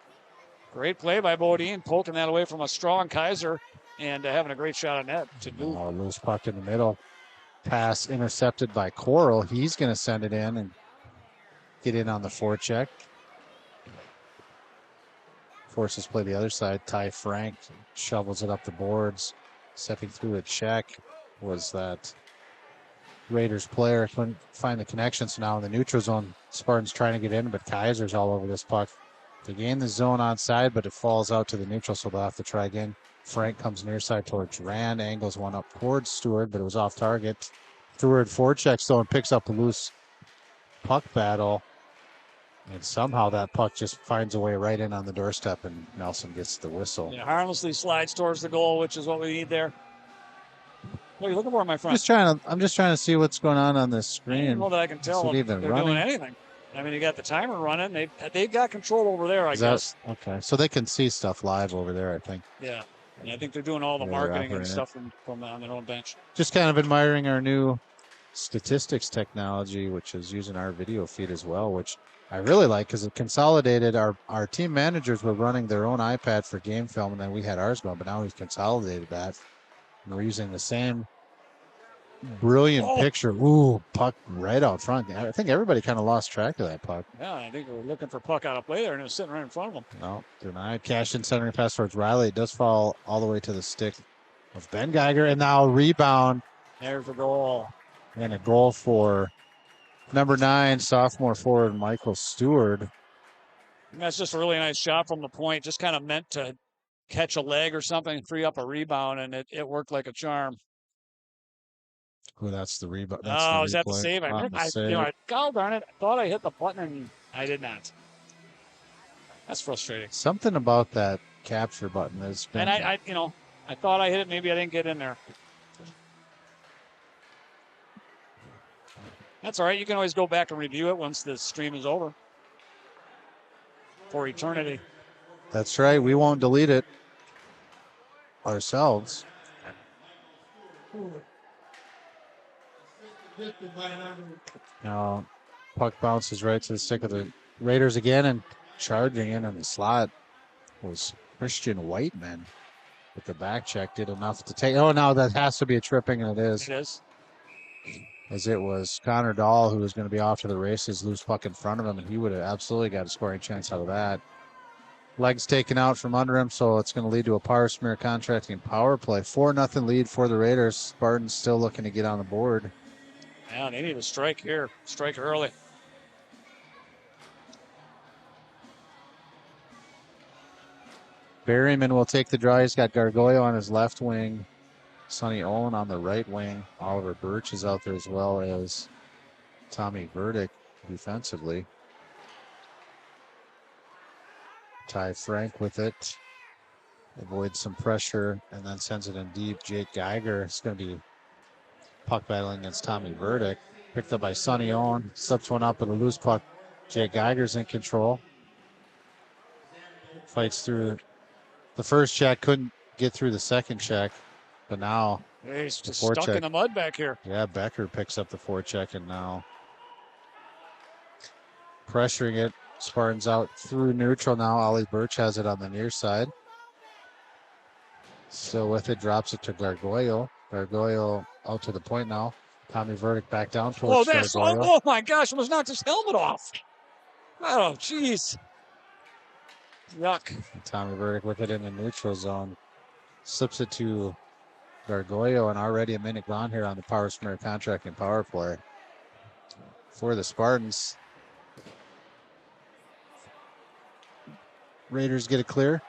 Great play by Bodine, poking that away from a strong Kaiser and having a great shot on net to move. Oh, loose puck in the middle. Pass intercepted by Coral. He's going to send it in and get in on the forecheck. Forces play the other side. Ty Frank shovels it up the boards. Stepping through a check was that Raiders player. Couldn't find the connection. So now in the neutral zone, Spartans trying to get in, but Kaiser's all over this puck. They gain the zone onside, but it falls out to the neutral, so they'll have to try again. Frank comes near side towards Rand, angles one up towards Stewart, but it was off target. Stewart forechecks though and picks up the loose puck battle. And somehow that puck just finds a way right in on the doorstep, and Nelson gets the whistle. Yeah, harmlessly slides towards the goal, which is what we need there. What are you looking for, my friend? I'm just trying to see what's going on this screen. I don't know that I can tell if they're doing anything. I mean, you got the timer running. They've got control over there, I guess. Okay, so they can see stuff live over there, I think. Yeah, and I think they're doing all the marketing and stuff from on their own bench. Just kind of admiring our new statistics technology, which is using our video feed as well, which I really like because it consolidated our team managers were running their own iPad for game film, and then we had ours going, but now we've consolidated that. And we're using the same brilliant picture. Ooh, puck right out front. I think everybody kind of lost track of that puck. Yeah, I think we were looking for puck out of play there, and it was sitting right in front of them. No, denied. Cash in centering pass towards Riley. It does fall all the way to the stick of Ben Geiger, and now rebound. There's a goal. And a goal for number 9, sophomore forward Michael Stewart. And that's just a really nice shot from the point. Just kind of meant to catch a leg or something and free up a rebound, and it worked like a charm. Oh, that's the rebound. Is that the save? God darn it. I thought I hit the button, and I did not. That's frustrating. Something about that capture button has been... And I thought I hit it. Maybe I didn't get in there. That's all right. You can always go back and review it once the stream is over. For eternity. That's right. We won't delete it ourselves. Now, puck bounces right to the stick of the Raiders again, and charging in on the slot was Christian Whiteman with the back check. Did enough to take. Oh, no, that has to be a tripping, and it is. It is. As it was Connor Dahl who was going to be off to the races, loose puck in front of him, and he would have absolutely got a scoring chance out of that. Legs taken out from under him, so it's going to lead to a power smear contracting power play. 4-0 lead for the Raiders. Spartans still looking to get on the board. Yeah, they need a strike here. Strike early. Berryman will take the draw. He's got Gargoyle on his left wing. Sonny Owen on the right wing. Oliver Birch is out there as well as Tommy Burdick defensively. Ty Frank with it. Avoids some pressure and then sends it in deep. Jake Geiger is going to be puck battling against Tommy Burdick. Picked up by Sonny Owen. Slips one up with a loose puck. Jake Geiger's in control. Fights through the first check. Couldn't get through the second check. But now he's just stuck in the mud back here. Yeah, Becker picks up the forecheck and now pressuring it. Spartans out through neutral now. Ollie Birch has it on the near side. Still with it, drops it to Gargoyle. Gargoyle out to the point now. Tommy Verdict back down towards Gargoyle. Oh my gosh, almost knocked his helmet off. Oh, jeez. Yuck. Tommy Verdict with it in the neutral zone. Slips it to Gargoyle, and already a minute gone here on the Power Smear contracting power play for the Spartans. Raiders get it clear.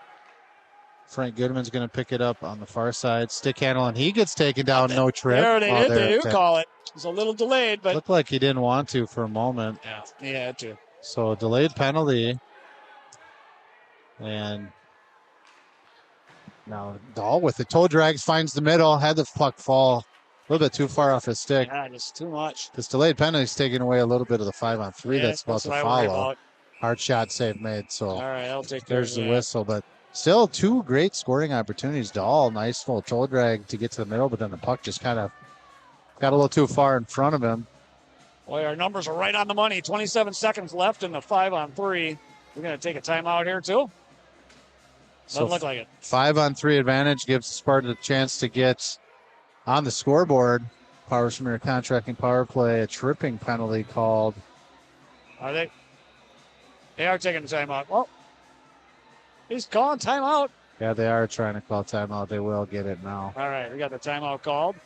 Frank Goodman's going to pick it up on the far side. Stick handle, and he gets taken down. No trip. There they do call it. It was a little delayed, but looked like he didn't want to for a moment. Yeah, he had to. So a delayed penalty. And now Dahl with the toe drags, finds the middle, had the puck fall a little bit too far off his stick. Yeah, just too much. This delayed penalty is taking away a little bit of the 5-on-3 that's about to follow. Hard shot save made. So all right, I'll take there's the whistle, but still two great scoring opportunities. Dahl, nice full toe drag to get to the middle, but then the puck just kind of got a little too far in front of him. Boy, our numbers are right on the money. 27 seconds left in the 5-on-3. We're going to take a timeout here, too. Doesn't look like it. 5-on-3 advantage gives Sparta a chance to get on the scoreboard. Power Smear contracting power play, a tripping penalty called. Are they? They are taking the timeout. Well, he's calling timeout. Yeah, they are trying to call timeout. They will get it now. All right, we got the timeout called.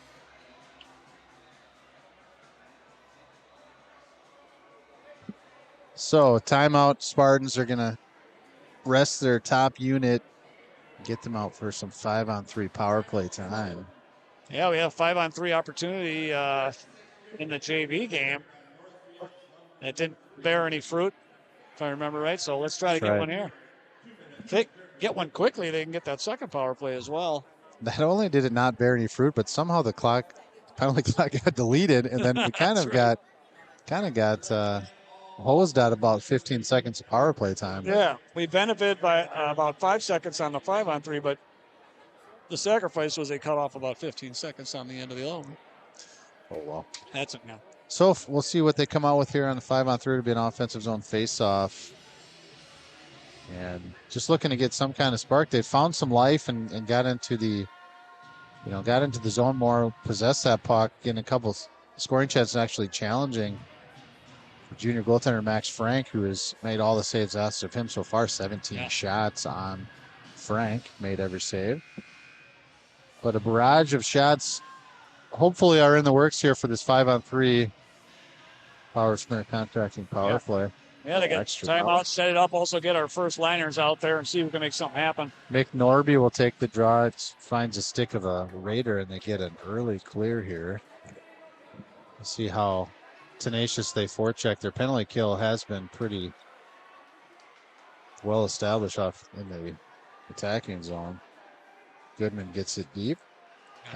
So, timeout. Spartans are going to rest their top unit, get them out for some 5-on-3 power play time. Yeah, we have 5-on-3 opportunity in the JV game. It didn't bear any fruit, if I remember right. So let's try to get one here. If they get one quickly, they can get that second power play as well. Not only did it not bear any fruit, but somehow the penalty clock got deleted, and then we kind of got hosed out about 15 seconds of power play time. Yeah, we benefited by about 5 seconds on the 5-on-3, but the sacrifice was they cut off about 15 seconds on the end of the other one. Oh, well. That's it now. So we'll see what they come out with here on the 5-on-3 to be an offensive zone face-off. And just looking to get some kind of spark. They found some life and got into the zone more, possessed that puck, getting a couple scoring chances, actually challenging junior goaltender Max Frank, who has made all the saves asked of him so far. 17 shots on Frank, made every save. But a barrage of shots hopefully are in the works here for this 5-on-3 Power Smear contracting power play. Yeah, they got timeout, set it up, also get our first liners out there and see if we can make something happen. Mick Norby will take the draw. It finds a stick of a Raider, and they get an early clear here. Let's see how tenacious they forecheck. Their penalty kill has been pretty well established off in the attacking zone. Goodman gets it deep.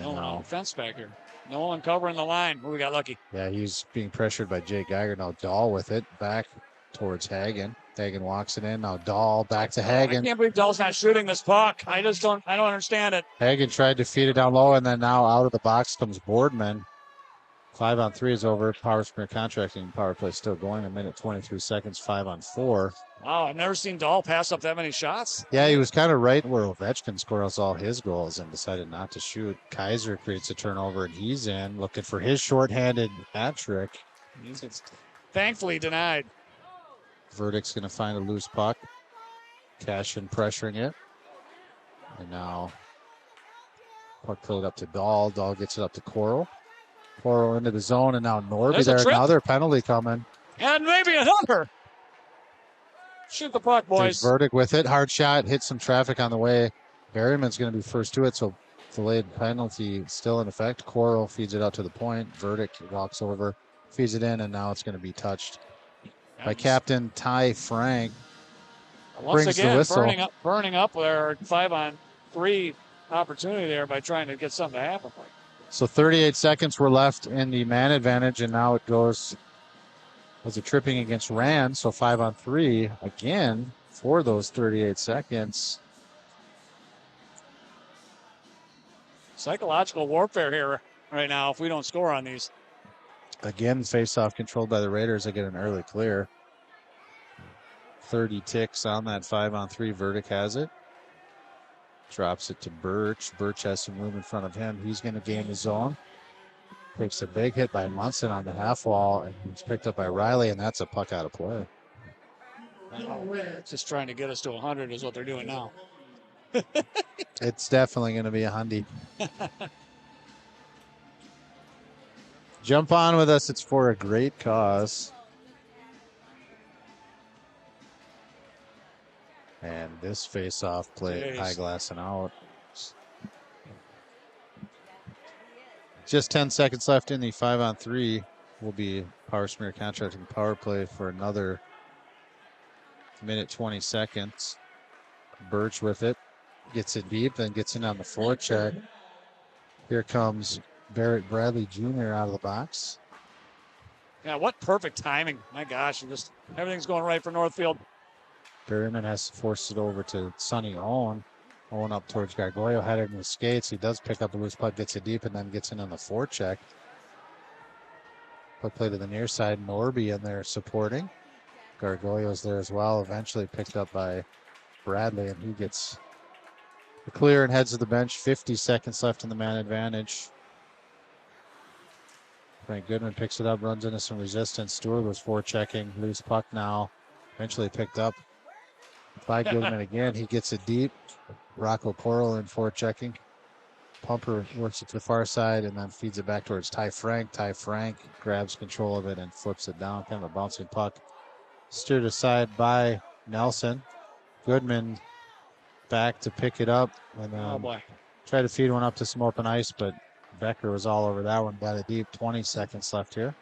No one on the fence back here. No one covering the line. We got lucky. Yeah, he's being pressured by Jake Geiger. Now Dahl with it back towards Hagen. Hagen walks it in. Now Dahl back to Hagen. I can't believe Dahl's not shooting this puck. I don't understand it. Hagen tried to feed it down low, and then now out of the box comes Boardman. 5-on-3 is over. Power Smear contracting power play still going. 1:23 seconds. 5-on-4. Wow, I've never seen Dahl pass up that many shots. Yeah, he was kind of right where Ovechkin scores all his goals and decided not to shoot. Kaiser creates a turnover, and he's in looking for his shorthanded hat trick. He's thankfully denied. Verdict's going to find a loose puck. Cashin pressuring it. And now puck played up to Dahl. Dahl gets it up to Coral. Coral into the zone, and now Norby there. Another penalty coming. And maybe another. Shoot the puck, boys. There's Verdict with it. Hard shot. Hit some traffic on the way. Berryman's going to be first to it, so delayed penalty still in effect. Coral feeds it out to the point. Verdict walks over, feeds it in, and now it's going to be touched by Captain Ty Frank. Once Brings again, the whistle. burning up their 5-on-3 opportunity there by trying to get something to happen. So 38 seconds were left in the man advantage, and now it goes as a tripping against Rand. So 5-on-3 again for those 38 seconds. Psychological warfare here right now if we don't score on these. Again, face-off controlled by the Raiders. They get an early clear. 30 ticks on that 5-on-3. Verdict has it. Drops it to Birch. Birch has some room in front of him. He's going to gain his zone. Takes a big hit by Munson on the half wall, and he's picked up by Riley, and that's a puck out of play. Just trying to get us to 100 is what they're doing now. It's definitely going to be a hundy. Jump on with us. It's for a great cause. And this face-off play, high glass and out. Just 10 seconds left in the 5-on-3. Will be Power Smear Contracting power play for another minute 20 seconds. Birch with it. Gets it deep, then gets in on the forecheck. Here comes Barrett Bradley Jr. out of the box. Yeah, what perfect timing. My gosh, just everything's going right for Northfield. Berryman has forced it over to Sonny Owen. Owen up towards Gargoyle, headed in his skates. He does pick up a loose puck, gets it deep, and then gets in on the forecheck. Puck play to the near side. Norby in there supporting. Gargoyle's there as well. Eventually picked up by Bradley, and he gets the clear and heads to the bench. 50 seconds left in the man advantage. Frank Goodman picks it up, runs into some resistance. Stewart was forechecking. Loose puck now. Eventually picked up by Goodman again. He gets it deep. Rocco Coral in forechecking. Pumper works it to the far side and then feeds it back towards Ty Frank. Ty Frank grabs control of it and flips it down. Kind of a bouncing puck. Steered aside by Nelson. Goodman back to pick it up and try to feed one up to some open ice, but Becker was all over that one. Got it deep. 20 seconds left here.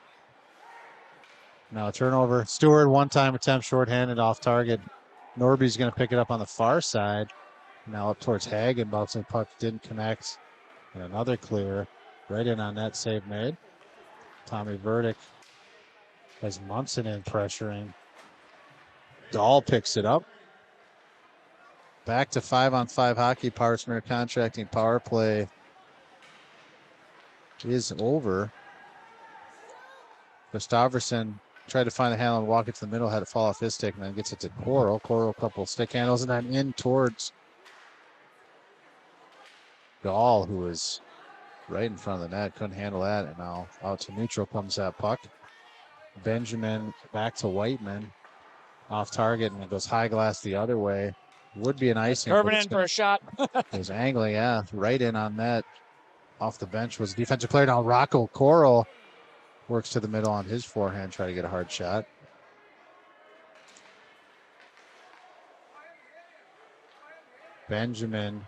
Now a turnover. Stewart, one-time attempt, shorthanded off target. Norby's going to pick it up on the far side. Now up towards Hagen. Bouncing puck didn't connect. And another clear. Right in on that save made. Tommy Verdict has Munson in pressuring. Dahl picks it up. Back to 5-on-5 hockey. Power Smear Contracting power play is over. Gustafsson tried to find a handle and walk it to the middle, had it fall off his stick, and then gets it to Coral. Coral, couple stick handles, and then in towards Dahl, who was right in front of the net, couldn't handle that, and now out to neutral comes that puck. Benjamin back to Whiteman, off target, and it goes high glass the other way. Would be an icing. Curving in for a shot. It was angling, yeah, right in on net. Off the bench was a defensive player. Now Rocco Coral works to the middle on his forehand, try to get a hard shot. Benjamin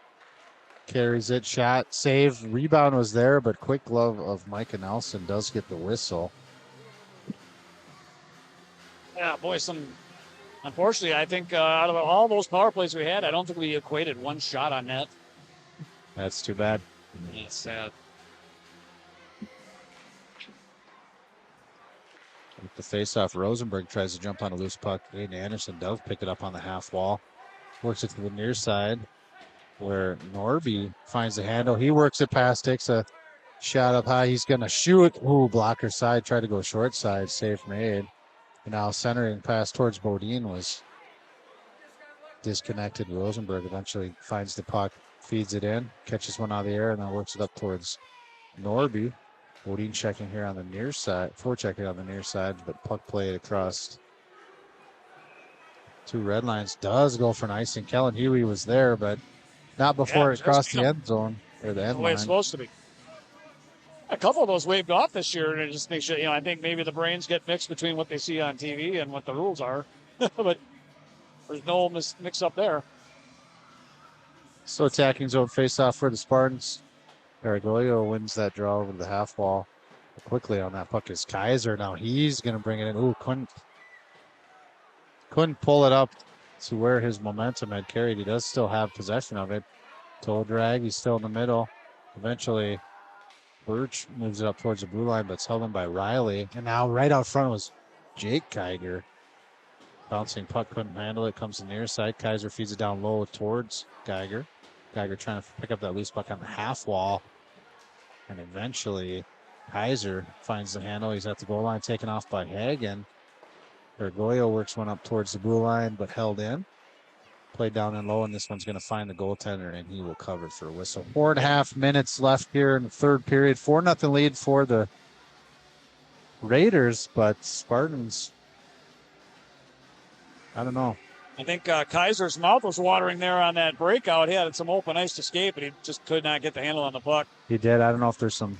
carries it, shot, save, rebound was there, but quick glove of Micah Nelson does get the whistle. Yeah, boy, unfortunately, I think out of all those power plays we had, I don't think we equated one shot on net. That's too bad. It's sad. With the face-off, Rosenberg tries to jump on a loose puck. Aiden Anderson does pick it up on the half wall. Works it to the near side where Norby finds the handle. He works it past, takes a shot up high. He's going to shoot. Ooh, blocker side. Tried to go short side. Save made. And now centering pass towards Bodine was disconnected. Rosenberg eventually finds the puck, feeds it in, catches one out of the air, and then works it up towards Norby. Bodine checking here on the near side, forechecking on the near side, but puck played across two red lines. Does go for an icing. Kellen Huey was there, but not before it crossed the end zone or the end way line. it's supposed to be. A couple of those waved off this year, and it just makes you, I think maybe the brains get mixed between what they see on TV and what the rules are. But there's no mix up there. So attacking zone face-off for the Spartans. Aragoyo wins that draw over the half wall. Quickly on that puck is Kaiser. Now he's going to bring it in. Ooh, couldn't pull it up to where his momentum had carried. He does still have possession of it. Toe drag. He's still in the middle. Eventually Birch moves it up towards the blue line, but it's held in by Riley. And now right out front was Jake Kiger. Bouncing puck, couldn't handle it. Comes to the near side. Kaiser feeds it down low towards Geiger. Geiger trying to pick up that loose puck on the half wall. And eventually, Kaiser finds the handle. He's at the goal line, taken off by Hagen. Bergoglio works one up towards the blue line, but held in. Played down and low, and this one's going to find the goaltender, and he will cover for a whistle. 4.5 minutes left here in the third period. 4-0 lead for the Raiders, but Spartans, I don't know. I think Kaiser's mouth was watering there on that breakout. He had some open ice to escape, but he just could not get the handle on the puck. He did. I don't know if there's some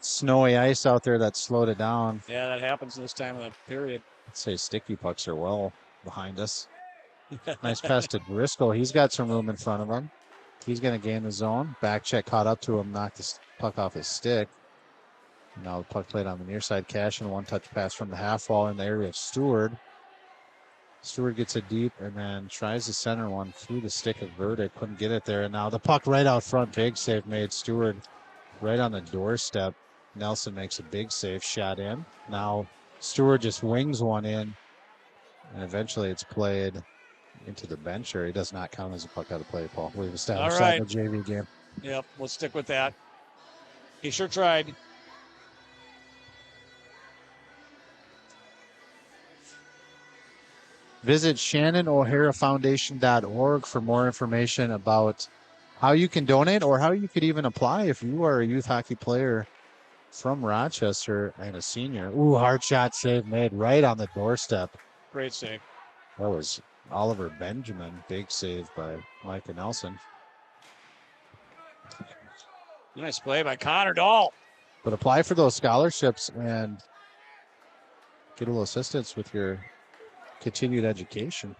snowy ice out there that slowed it down. Yeah, that happens this time of the period. I'd say sticky pucks are well behind us. Nice pass to Driscoll. He's got some room in front of him. He's going to gain the zone. Back check caught up to him, knocked the puck off his stick. Now the puck played on the near side. Cash and one-touch pass from the half wall in the area of Stewart. Stewart gets it deep and then tries to center one through the stick of Verdict. Couldn't get it there. And now the puck right out front. Big save made. Stewart right on the doorstep. Nelson makes a big save. Shot in. Now Stewart just wings one in. And eventually it's played into the bench area. It does not count as a puck out of play, Paul. We've established that in the JV game. Yep, we'll stick with that. He sure tried. Visit ShannonO'HaraFoundation.org for more information about how you can donate or how you could even apply if you are a youth hockey player from Rochester and a senior. Ooh, hard shot save made right on the doorstep. Great save. That was Oliver Benjamin. Big save by Micah Nelson. Nice play by Connor Dahl. But apply for those scholarships and get a little assistance with your continued education.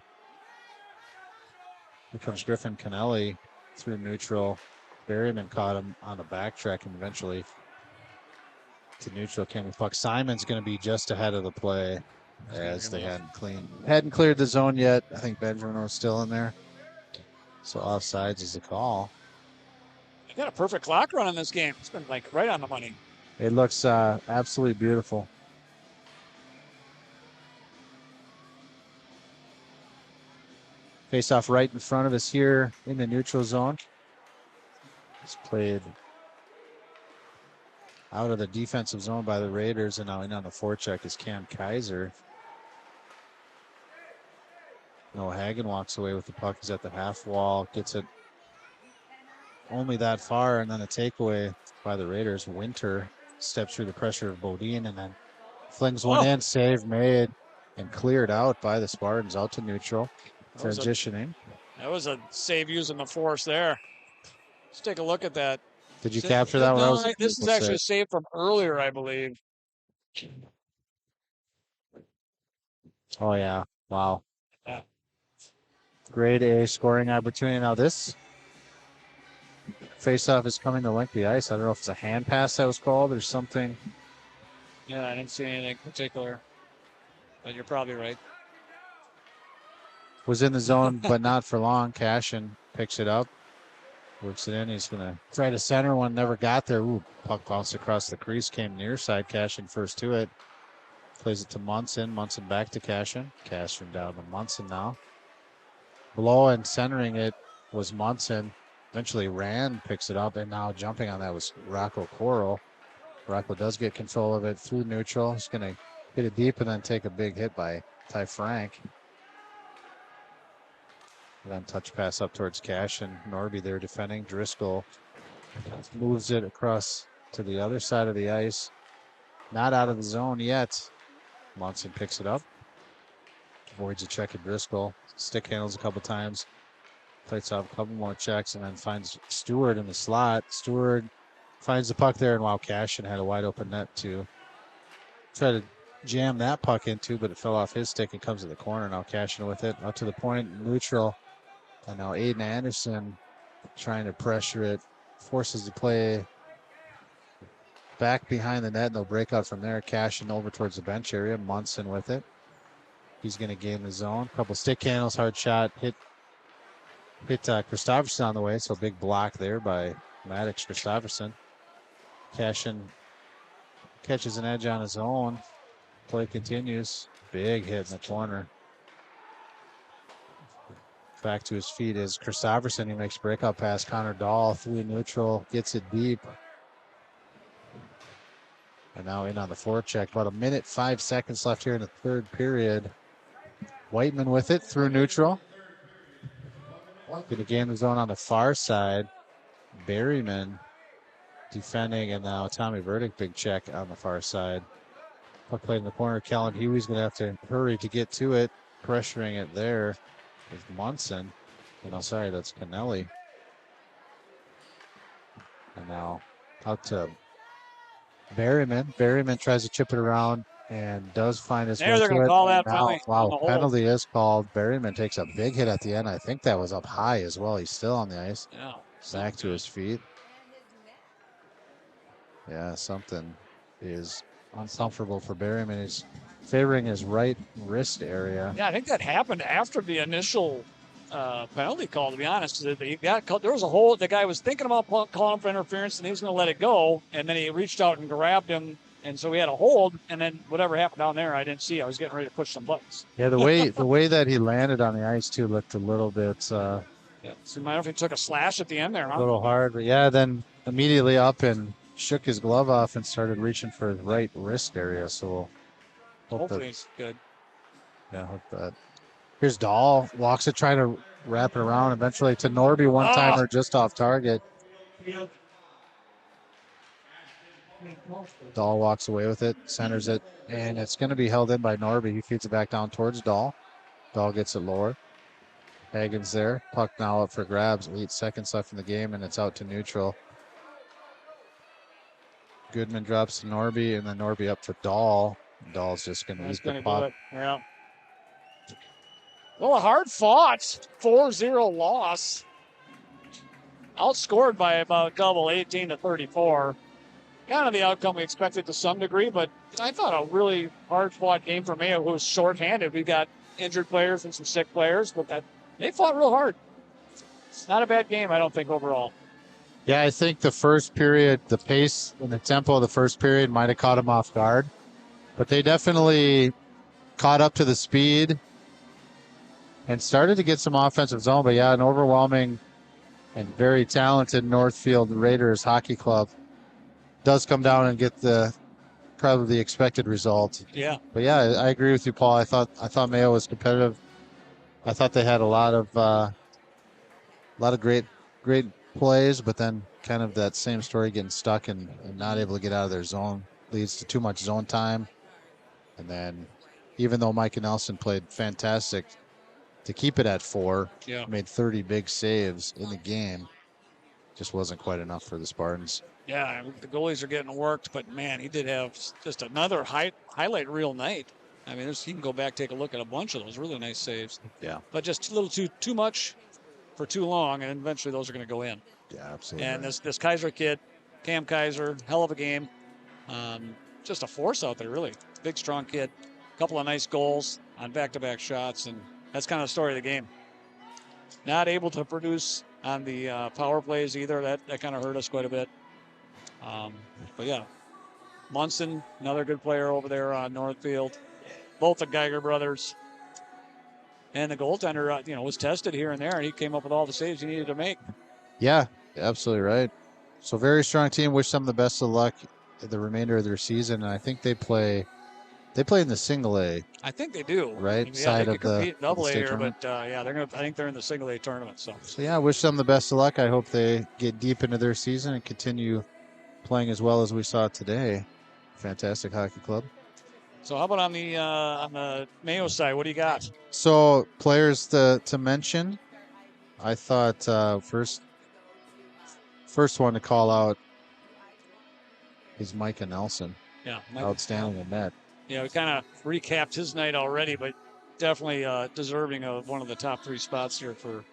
Here comes Griffin Kennelly through neutral. Berryman caught him on the backtrack and eventually to neutral came the puck. Simon's going to be just ahead of the play as they hadn't cleared the zone yet. I think Benjamin was still in there. So offsides is the call. They got a perfect clock run in this game. It's been like right on the money. It looks absolutely beautiful. Face off right in front of us here in the neutral zone. It's played out of the defensive zone by the Raiders, and now in on the forecheck is Cam Kaiser. Noah Hagen walks away with the puck. He's at the half wall, gets it only that far, and then a takeaway by the Raiders. Winter steps through the pressure of Bodine and then flings one in. Save made and cleared out by the Spartans out to neutral. Transitioning. That was a save using the force there. Let's take a look at that. Did you capture that one? No, this is actually a save from earlier, I believe. Oh, yeah. Wow. Yeah. Grade A scoring opportunity. Now this face-off is coming to length the ice. I don't know if it's a hand pass that was called or something. Yeah, I didn't see anything particular. But you're probably right. Was in the zone, but not for long. Cashin picks it up. Works it in. He's going to try to center one. Never got there. Ooh, puck bounced across the crease. Came near side. Cashin first to it. Plays it to Munson. Munson back to Cashin. Cashin down to Munson now. Below and centering it was Munson. Eventually Rand picks it up, and now jumping on that was Rocco Coral. Rocco does get control of it through neutral. He's going to hit it deep and then take a big hit by Ty Frank. And then touch pass up towards Cash and Norby there defending. Driscoll moves it across to the other side of the ice. Not out of the zone yet. Munson picks it up. Avoids a check at Driscoll. Stick handles a couple times. Plates off a couple more checks and then finds Stewart in the slot. Stewart finds the puck there, and wow, Cashin had a wide open net to try to jam that puck into, but it fell off his stick and comes to the corner. Now Cashin with it up to the point, neutral. And now Aiden Anderson trying to pressure it, forces the play back behind the net. No breakout from there. Cashin over towards the bench area. Munson with it. He's going to gain the zone. Couple stick handles, hard shot. Hit Christopherson on the way. So big block there by Maddox Christopherson. Cashin catches an edge on his own. Play continues. Big hit in the corner. Back to his feet is Christopherson. He makes breakout pass. Connor Dahl through neutral, gets it deep. And now in on the forecheck. About 1:05 left here in the third period. Whiteman with it through neutral. Going to gain the zone on the far side. Berryman defending, and now Tommy Burdick, big check on the far side. Puck played in the corner. Kellen Huey's going to have to hurry to get to it. Pressuring it there is Munson. No, sorry, that's Kennelly. And now out to Berryman. Berryman tries to chip it around and does find his way to it. They're going to call that penalty. Wow, penalty is called. Berryman takes a big hit at the end. I think that was up high as well. He's still on the ice. Yeah. Back to his feet. Yeah, something is uncomfortable for Berryman. He's favoring his right wrist area. Yeah, I think that happened after the initial penalty call, to be honest. There was a hold. The guy was thinking about calling for interference, and he was going to let it go. And then he reached out and grabbed him. And so we had a hold. And then whatever happened down there, I didn't see. I was getting ready to push some buttons. Yeah, the way that he landed on the ice, too, looked a little bit... yeah. So I don't know if he took a slash at the end there, huh? A little hard. But yeah, then immediately up and shook his glove off and started reaching for his right wrist area. So hopefully he's good. Yeah, hope that. Here's Dahl. Walks it, trying to wrap it around. Eventually to Norby, one-timer just off target. Dahl walks away with it, centers it, and it's going to be held in by Norby. He feeds it back down towards Dahl. Dahl gets it lower. Hagen's there. Puck now up for grabs. 8 seconds left in the game, and it's out to neutral. Goodman drops to Norby, and then Norby up to Dahl. Dahl's just going to eat the puck. Yeah. Well, a hard fought 4-0 loss. Outscored by about double, 18-34. Kind of the outcome we expected to some degree, but I thought a really hard fought game for Mayo, who was shorthanded. We've got injured players and some sick players, but they fought real hard. It's not a bad game, I don't think, overall. Yeah, I think the first period, the pace and the tempo of the first period might have caught them off guard, but they definitely caught up to the speed and started to get some offensive zone. But yeah, an overwhelming and very talented Northfield Raiders hockey club does come down and get probably the expected result. Yeah. But yeah, I agree with you, Paul. I thought Mayo was competitive. I thought they had a lot of great plays, but then kind of that same story, getting stuck and not able to get out of their zone leads to too much zone time. And then even though Mike Nelson played fantastic to keep it at 4, made 30 big saves in the game, just wasn't quite enough for the Spartans. Yeah, the goalies are getting worked, but man, he did have just another highlight reel night. I mean, you can go back, take a look at a bunch of those really nice saves. Yeah. But just a little too much for too long, and eventually those are going to go in. Yeah, absolutely. And this Kaiser kid, Cam Kaiser, hell of a game. Just a force out there, really. Big, strong kid. A couple of nice goals on back-to-back shots, and that's kind of the story of the game. Not able to produce on the power plays either. That kind of hurt us quite a bit. But yeah, Munson, another good player over there on Northfield. Both the Geiger brothers. And the goaltender, was tested here and there, and he came up with all the saves he needed to make. Yeah, absolutely right. So very strong team. Wish them the best of luck the remainder of their season. And I think they play in the single A. I think they do. Right, side of the double A here, tournament. but I think they're in the single A tournament. So yeah, wish them the best of luck. I hope they get deep into their season and continue playing as well as we saw today. Fantastic hockey club. So how about on the Mayo side? What do you got? So players to mention, I thought first one to call out is Micah Nelson. Yeah, outstanding in net. Yeah, we kind of recapped his night already, but definitely deserving of one of the top 3 spots here for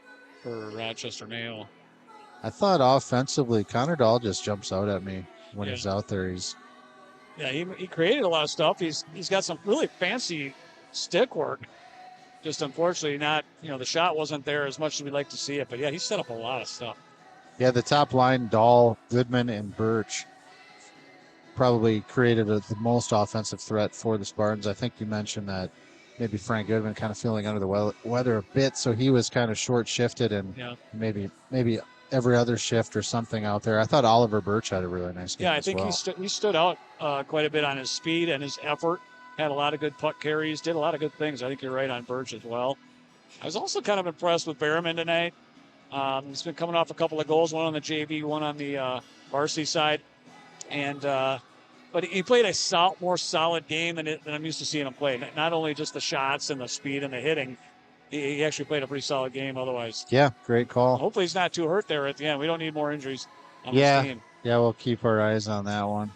Rochester Mayo. I thought offensively, Connor Dahl just jumps out at me when he's out there. He created a lot of stuff. He's got some really fancy stick work. Just unfortunately not, the shot wasn't there as much as we'd like to see it. But yeah, he set up a lot of stuff. Yeah, the top line, Dahl, Goodman, and Birch. probably created the most offensive threat for the Spartans. I think you mentioned that maybe Frank Goodman kind of feeling under the weather a bit, so he was kind of short shifted and maybe every other shift or something out there. I thought Oliver Birch had a really nice game. Yeah, I think he stood out quite a bit on his speed and his effort. Had a lot of good puck carries, did a lot of good things. I think you're right on Birch as well. I was also kind of impressed with Berriman tonight. He's been coming off a couple of goals, one on the JV, one on the varsity side. And but he played a more solid game than I'm used to seeing him play. Not only just the shots and the speed and the hitting, he actually played a pretty solid game otherwise. Yeah, great call. Hopefully he's not too hurt there at the end. We don't need more injuries on this team. Yeah, we'll keep our eyes on that one.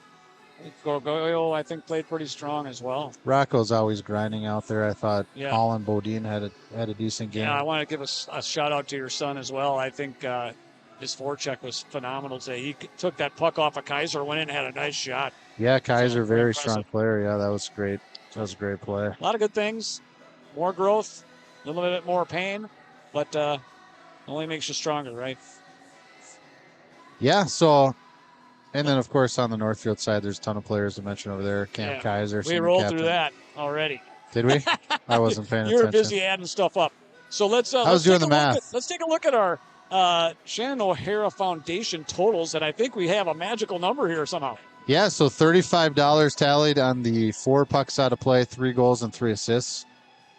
Gorgoyo, I think, played pretty strong as well. Rocco's always grinding out there. I thought Colin Bodine had a decent game. Yeah, I want to give a shout out to your son as well. I think his forecheck was phenomenal today. He took that puck off of Kaiser, went in and had a nice shot. Yeah, Kaiser, very strong player. Yeah, that was great. That was a great play. A lot of good things. More growth, a little bit more pain, but only makes you stronger, right? Yeah, so... And then, of course, on the Northfield side, there's a ton of players to mention over there. Cam Kaiser. We rolled through that already. Did we? I wasn't paying attention. You were busy adding stuff up. So let's doing the math. Let's take a look at our Shannon O'Hara Foundation totals, and I think we have a magical number here somehow. Yeah, so $35 tallied on the 4 pucks out of play, 3 goals and 3 assists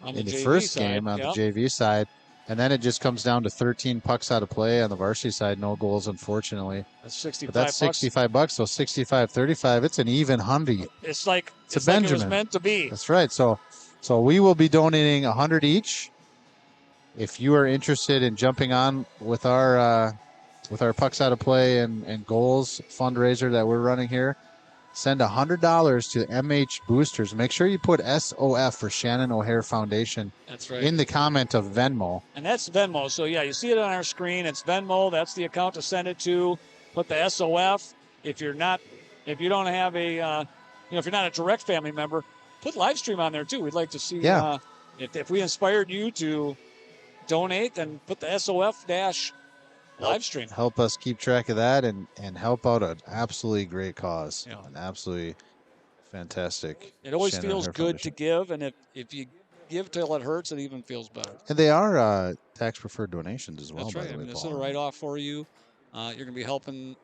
in the first game on the JV side. And then it just comes down to 13 pucks out of play on the varsity side. No goals, unfortunately. That's 65 But that's $65. So 65-35. It's an even $100. It's like it was meant to be. That's right. So we will be donating $100 each. If you are interested in jumping on with our pucks out of play and goals fundraiser that we're running here, send $100 to MH Boosters. Make sure you put SOF for Shannon O'Hara Foundation. That's right. In the comment of Venmo. And that's Venmo. So, yeah, you see it on our screen. It's Venmo. That's the account to send it to. Put the SOF. If you don't have if you're not a direct family member, put live stream on there, too. We'd like to see if we inspired you to donate, then put the SOF dash live stream. Help us keep track of that and help out an absolutely great cause. Yeah. An absolutely fantastic. It always feels good to give, and if you give till it hurts, it even feels better. And they are tax-preferred donations as well. That's right. By the way, it's a write-off for you. You're going to be helping.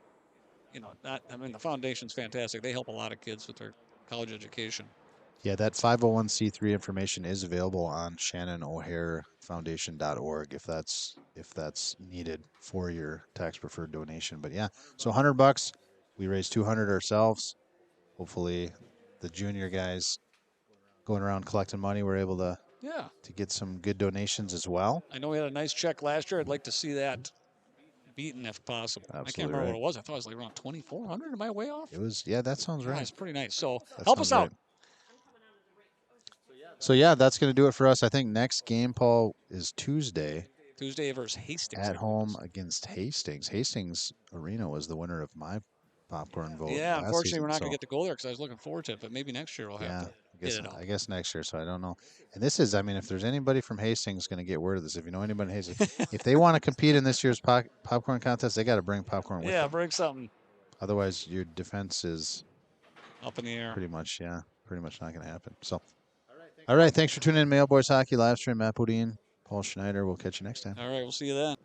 The foundation's fantastic. They help a lot of kids with their college education. Yeah, that 501c3 information is available on ShannonO'HaraFoundation.org if that's needed for your tax preferred donation. But yeah, so $100. We raised $200 ourselves. Hopefully, the junior guys going around collecting money were able to get some good donations as well. I know we had a nice check last year. I'd like to see that beaten if possible. Absolutely. I can't remember what it was. I thought it was like around 2,400. Am I way off? It was. Yeah, that sounds right. It's pretty nice. So help us out. So, yeah, that's going to do it for us. I think next game, Paul, is Tuesday. Tuesday versus Hastings. At home against Hastings. Hastings Arena was the winner of my popcorn vote. Yeah, unfortunately, we're not going to get to go there because I was looking forward to it. But maybe next year we'll have to get it out. I guess next year, so I don't know. And this is, if there's anybody from Hastings going to get word of this, if you know anybody in Hastings, if they want to compete in this year's popcorn contest, they got to bring popcorn with them. Yeah, bring something. Otherwise, your defense is up in the air. Pretty much not going to happen. So. All right, thanks for tuning in. Mayo Boys Hockey live stream. Matt Bodine, Paul Schneider. We'll catch you next time. All right, we'll see you then.